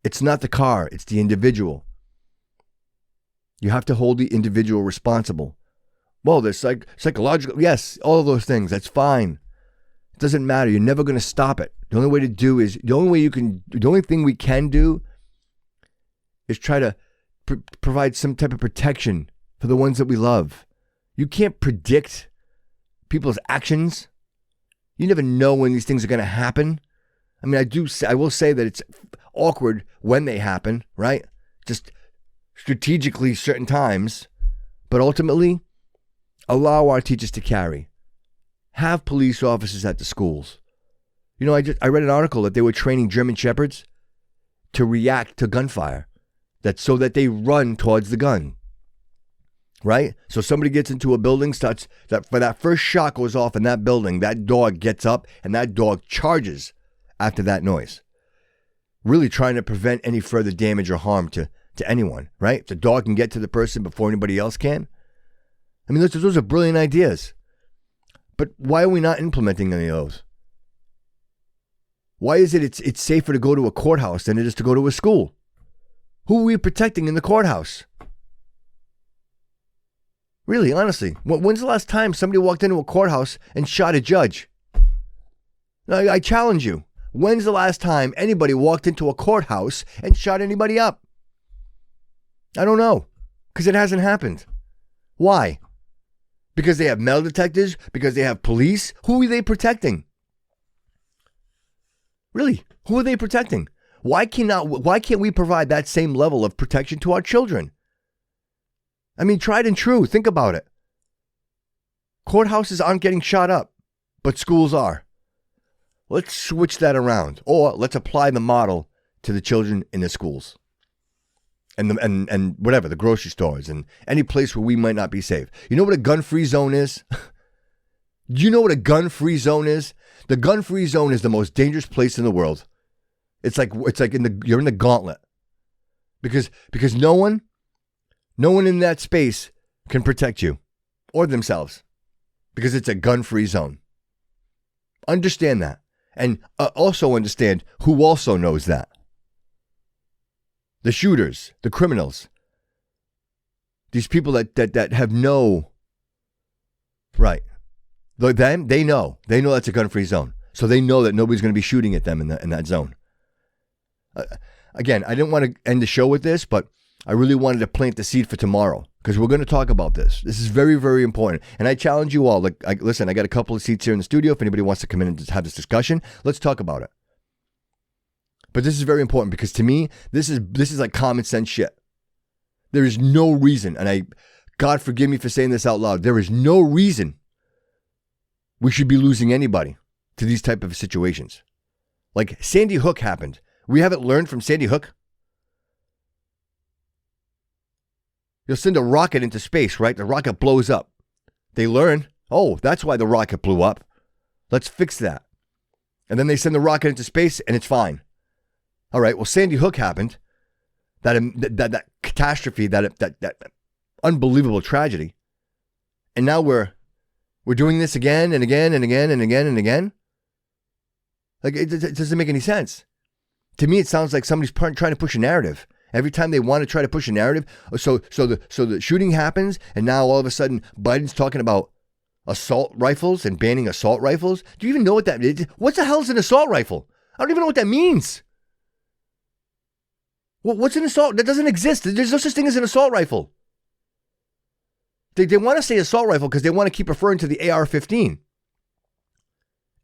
It's not the car. It's the individual. You have to hold the individual responsible. Well, there's psychological. Yes, all of those things. That's fine. It doesn't matter. You're never going to stop it. The only thing we can do is try to provide some type of protection for the ones that we love. You can't predict people's actions. You never know when these things are going to happen. I mean, I will say that it's awkward when they happen, right? Just strategically certain times, but ultimately allow our teachers to carry. Have police officers at the schools. You know, I read an article that they were training German Shepherds to react to gunfire, so that they run towards the gun. Right? So somebody gets into a building, for that first shot goes off in that building, that dog gets up and that dog charges after that noise. Really trying to prevent any further damage or harm to anyone, right? The dog can get to the person before anybody else can. I mean, those are brilliant ideas. But why are we not implementing any of those? Why is it's safer to go to a courthouse than it is to go to a school? Who are we protecting in the courthouse? Really, honestly, when's the last time somebody walked into a courthouse and shot a judge? I challenge you. When's the last time anybody walked into a courthouse and shot anybody up? I don't know, because it hasn't happened. Why? Because they have metal detectors? Because they have police? Who are they protecting? Really, who are they protecting? Why can't we provide that same level of protection to our children? I mean, tried and true. Think about it. Courthouses aren't getting shot up, but schools are. Let's switch that around, or let's apply the model to the children in the schools, and whatever, the grocery stores and any place where we might not be safe. You know what a gun-free zone is? Do you know what a gun-free zone is? The gun-free zone is the most dangerous place in the world. It's like you're in the gauntlet, because no one in that space can protect you or themselves, because it's a gun-free zone. Understand that, and also understand who also knows that. The shooters, the criminals, these people that have no right. They know that's a gun-free zone, so they know that nobody's going to be shooting at them in that zone. Again, I didn't want to end the show with this, but I really wanted to plant the seed for tomorrow, because we're going to talk about this. This is very, very important. And I challenge you all. Listen, I got a couple of seats here in the studio. If anybody wants to come in and have this discussion, let's talk about it. But this is very important, because to me, this is like common sense shit. There is no reason, and God forgive me for saying this out loud, there is no reason we should be losing anybody to these type of situations. Like Sandy Hook happened. We haven't learned from Sandy Hook. You'll send a rocket into space, right? The rocket blows up. They learn, oh, that's why the rocket blew up. Let's fix that. And then they send the rocket into space and it's fine. All right, well, Sandy Hook happened. That catastrophe, that unbelievable tragedy. And now we're doing this again and again and again and again and again. Like, it doesn't make any sense. To me, it sounds like somebody's trying to push a narrative. Every time they want to try to push a narrative, so the shooting happens, and now all of a sudden Biden's talking about assault rifles and banning assault rifles. Do you even know what that is? What the hell is an assault rifle? I don't even know what that means. What's an assault? That doesn't exist. There's no such thing as an assault rifle. They want to say assault rifle because they want to keep referring to the AR-15.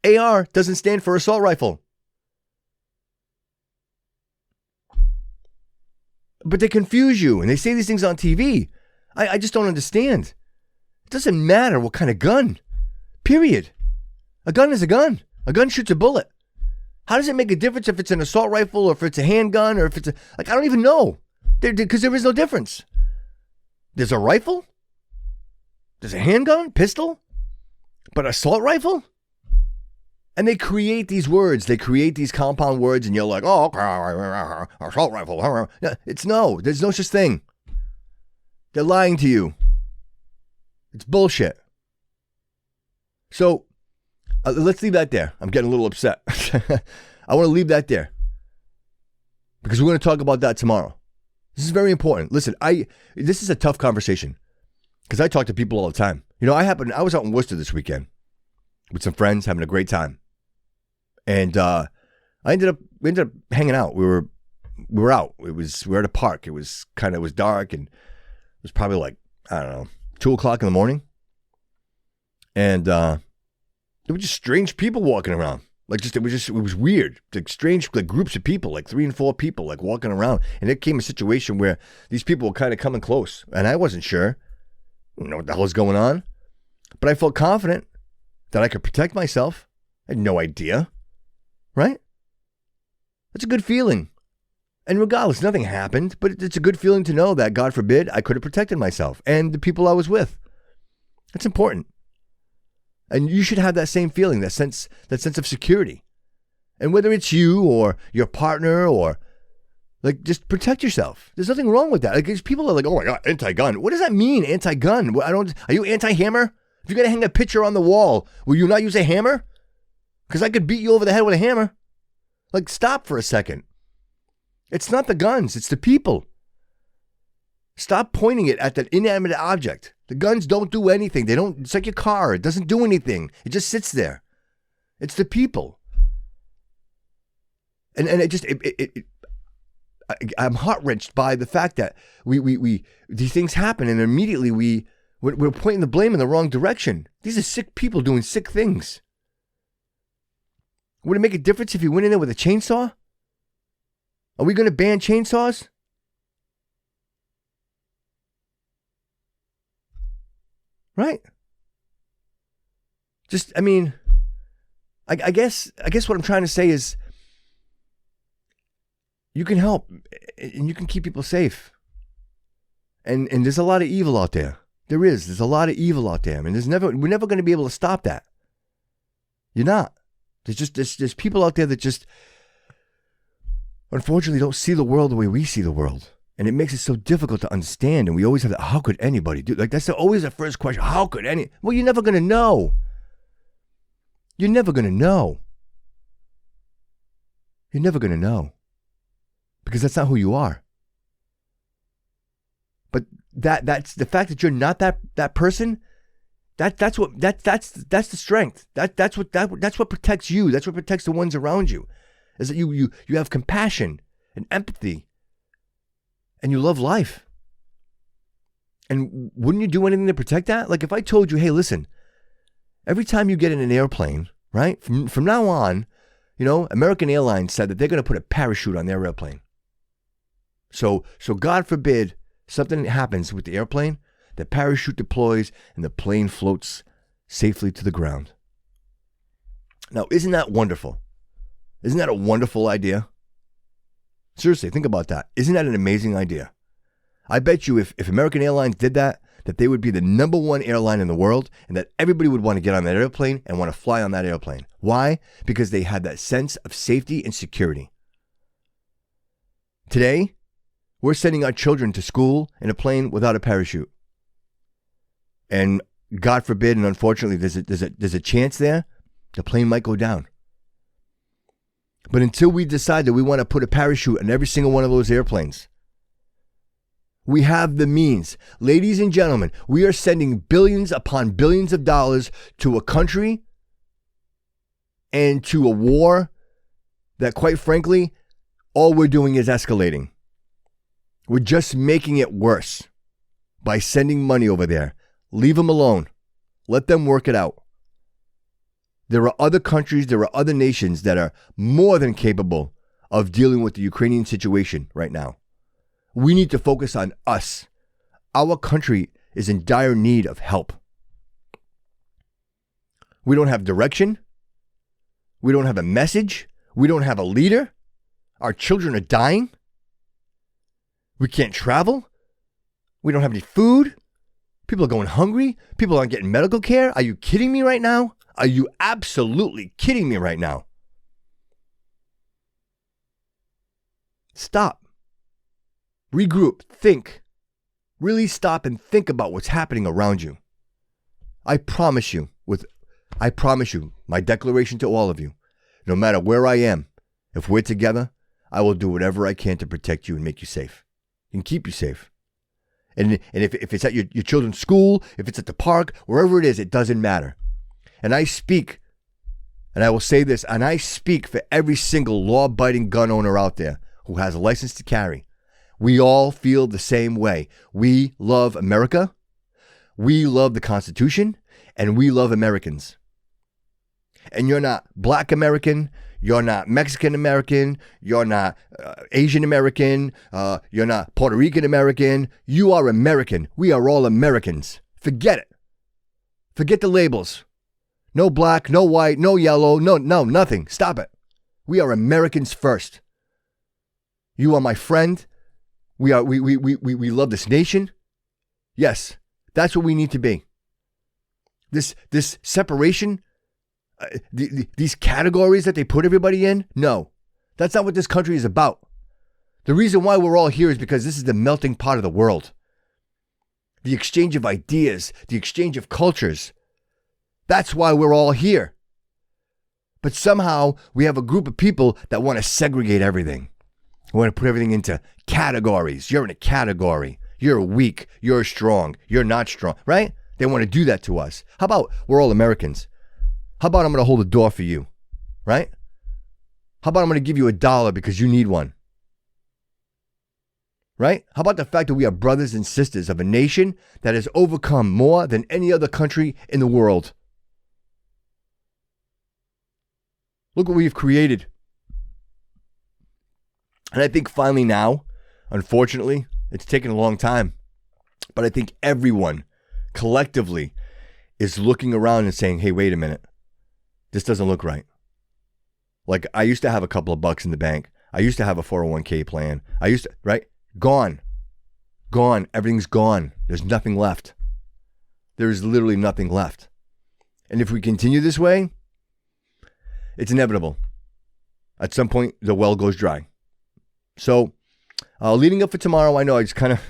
AR doesn't stand for assault rifle. But they confuse you, and they say these things on TV. I just don't understand. It doesn't matter what kind of gun. Period. A gun is a gun. A gun shoots a bullet. How does it make a difference if it's an assault rifle or if it's a handgun or if it's I don't even know. Because there is no difference. There's a rifle. There's a handgun, pistol. But assault rifle? And they create these words. They create these compound words, and you're like, oh, okay, assault rifle. There's no such thing. They're lying to you. It's bullshit. So let's leave that there. I'm getting a little upset. I want to leave that there because we're going to talk about that tomorrow. This is very important. Listen, this is a tough conversation because I talk to people all the time. You know, I was out in Worcester this weekend with some friends having a great time. And we ended up hanging out. We were out. We were at a park. It was dark, and it was probably like, I don't know, 2:00 in the morning. And there were just strange people walking around. Like it was weird. Like strange, like groups of people, like 3 and 4 people, like walking around. And it came a situation where these people were kind of coming close. And I wasn't sure. I don't know what the hell was going on. But I felt confident that I could protect myself. I had no idea. Right? That's a good feeling. And regardless, nothing happened. But it's a good feeling to know that, God forbid, I could have protected myself and the people I was with. That's important. And you should have that same feeling, that sense of security. And whether it's you or your partner or like, just protect yourself. There's nothing wrong with that. Like, people are like, oh my God, anti-gun. What does that mean, anti-gun? Are you anti-hammer? If you're going to hang a picture on the wall, will you not use a hammer? Because I could beat you over the head with a hammer. Like, stop for a second. It's not the guns, it's the people. Stop pointing it at that inanimate object. The guns don't do anything. It's like your car. It doesn't do anything. It just sits there. It's the people. And I'm heart-wrenched by the fact that these things happen and immediately we're pointing the blame in the wrong direction. These are sick people doing sick things. Would it make a difference if you went in there with a chainsaw? Are we going to ban chainsaws? Right? Just, I mean, I guess what I'm trying to say is you can help and you can keep people safe. And there's a lot of evil out there. There's a lot of evil out there. And we're never going to be able to stop that. You're not. There's people out there that just unfortunately don't see the world the way we see the world. And it makes it so difficult to understand. And we always have that, how could anybody do? Like, that's always the first question. How could any? Well, you're never going to know. You're never going to know. You're never going to know. Because that's not who you are. But that's the fact that you're not that person. That's the strength. That's what protects you. That's what protects the ones around you. Is that you have compassion and empathy. And you love life. And wouldn't you do anything to protect that? Like if I told you, hey, listen, every time you get in an airplane, right? From now on, American Airlines said that they're going to put a parachute on their airplane. So God forbid something happens with the airplane, the parachute deploys and the plane floats safely to the ground. Now, isn't that wonderful? Isn't that a wonderful idea? Seriously, think about that. Isn't that an amazing idea? I bet you if American Airlines did that they would be the #1 airline in the world and that everybody would want to get on that airplane and want to fly on that airplane. Why? Because they had that sense of safety and security. Today, we're sending our children to school in a plane without a parachute. And God forbid, and unfortunately, there's a chance there, the plane might go down. But until we decide that we want to put a parachute on every single one of those airplanes, we have the means. Ladies and gentlemen, we are sending billions upon billions of dollars to a country and to a war that, quite frankly, all we're doing is escalating. We're just making it worse by sending money over there. Leave them alone. Let them work it out. There are other countries, there are other nations that are more than capable of dealing with the Ukrainian situation right now. We need to focus on us. Our country is in dire need of help. We don't have direction. We don't have a message. We don't have a leader. Our children are dying. We can't travel. We don't have any food. People are going hungry. People aren't getting medical care. Are you kidding me right now? Are you absolutely kidding me right now? Stop. Regroup. Think. Really stop and think about what's happening around you. I promise you, my declaration to all of you, no matter where I am, if we're together, I will do whatever I can to protect you and make you safe and keep you safe. And if it's at your children's school, if it's at the park, wherever it is, it doesn't matter. And I speak, and I will say this, and I speak for every single law-abiding gun owner out there who has a license to carry. We all feel the same way. We love America, we love the Constitution, and we love Americans. and you're not Black American, you're not Mexican American, you're not Asian American, you're not Puerto Rican American, you are American. We are all Americans. Forget it. Forget the labels. No black, no white, no yellow, no, nothing. Stop it. We are Americans first. You are my friend. We love this nation. Yes, that's what we need to be. This separation, these categories that they put everybody in, no, that's not what this country is about. The reason why we're all here is because this is the melting pot of the world. The exchange of ideas, the exchange of cultures. That's why we're all here. But somehow we have a group of people that want to segregate everything. We want to put everything into categories. You're in a category. You're weak. You're strong. You're not strong, right? They want to do that to us. How about we're all Americans? How about I'm going to hold a door for you, right? How about I'm going to give you $1 because you need one, right? How about the fact that we are brothers and sisters of a nation that has overcome more than any other country in the world? Look what we've created. And I think finally now, unfortunately, it's taken a long time, but I think everyone collectively is looking around and saying, hey, wait a minute. This doesn't look right. Like, I used to have a couple of bucks in the bank. I used to have a 401k plan. Right? Gone. Gone. Everything's gone. There's nothing left. There's literally nothing left. And if we continue this way, it's inevitable. At some point, the well goes dry. So, leading up for tomorrow, I know I was kind of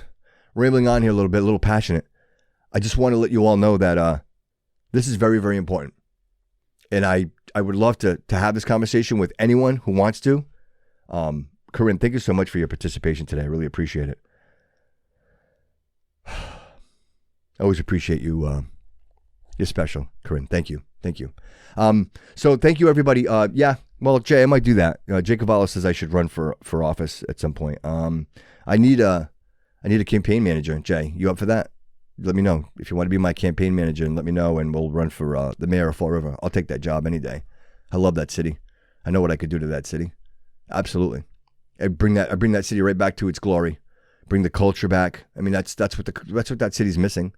rambling on here a little passionate. I just want to let you all know that this is very, very important. And I would love to have this conversation with anyone who wants to. Corinne, thank you so much for your participation today. I really appreciate it. I always appreciate you. You're special, Corinne. Thank you. Thank you. So thank you, everybody. Yeah, well, Jay, I might do that. Jay Cavallo says I should run for office at some point. I need a campaign manager. Jay, you up for that? Let me know if you want to be my campaign manager, and let me know, and we'll run for the mayor of Fall River. I'll take that job any day. I love that city. I know what I could do to that city. Absolutely. I bring that city right back to its glory. Bring the culture back. I mean, that's what that city's missing.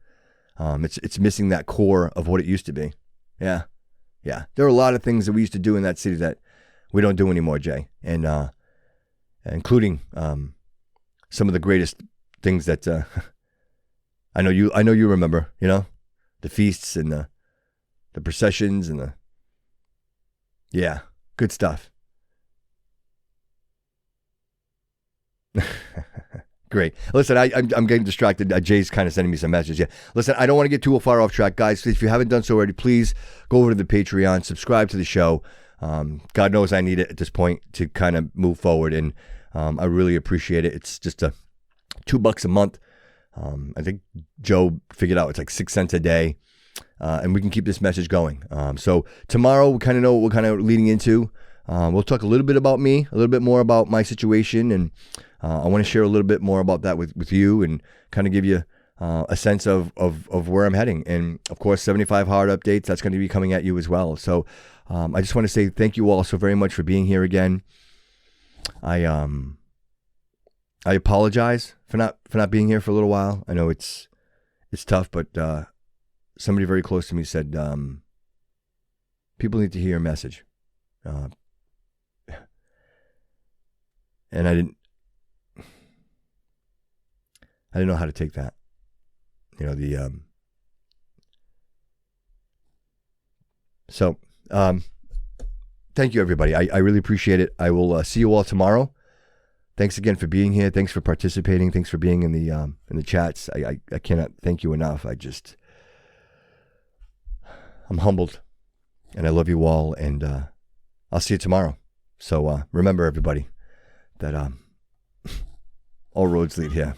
It's missing that core of what it used to be. Yeah. There are a lot of things that we used to do in that city that we don't do anymore, Jay, and including some of the greatest things that I know you remember. You know, the feasts and the processions and good stuff. Great. Listen, I'm getting distracted. Jay's kind of sending me some messages. Yeah. Listen, I don't want to get too far off track, guys. If you haven't done so already, please go over to the Patreon, subscribe to the show. God knows I need it at this point to kind of move forward, and I really appreciate it. It's just $2 a month. I think Joe figured out it's like 6 cents a day, and we can keep this message going. So tomorrow we kind of know what we're kind of leading into. We'll talk a little bit about me, a little bit more about my situation, and I want to share a little bit more about that with you, and kind of give you a sense of where I'm heading. And of course, 75 hard updates, that's going to be coming at you as well. So I just want to say thank you all so very much for being here again. I apologize for not being here for a little while. I know it's tough, but somebody very close to me said people need to hear your message, and I didn't know how to take that. You know, so thank you, everybody. I really appreciate it. I will see you all tomorrow. Thanks again for being here. Thanks for participating. Thanks for being in the chats. I cannot thank you enough. I'm humbled, and I love you all, and I'll see you tomorrow. So remember, everybody, that all roads lead here.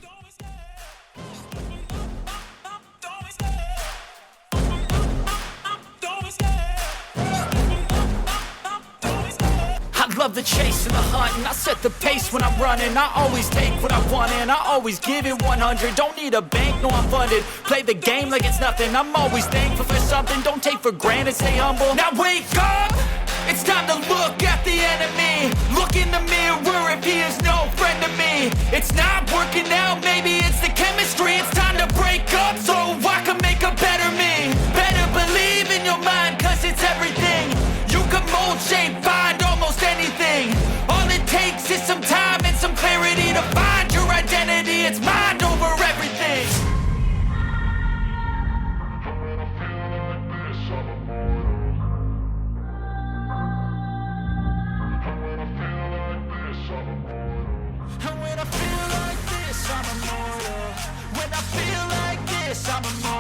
love the chase and the hunt, and I set the pace when I'm running. I always take what I want and I always give it 100. Don't need a bank, no I'm funded. Play the game like it's nothing. I'm always thankful for something. Don't take for granted, stay humble. Now wake up! It's time to look at the enemy. Look in the mirror if he is no friend to me. It's not working out, maybe it's the chemistry. It's time to break up so I can make a better me. Better believe in your mind, cause it's everything. You can mold, shape, find almost anything. All it takes is some time and some clarity to find your identity. It's mind over everything. And when I feel like this, I'm immortal. When I feel like this, I'm immortal.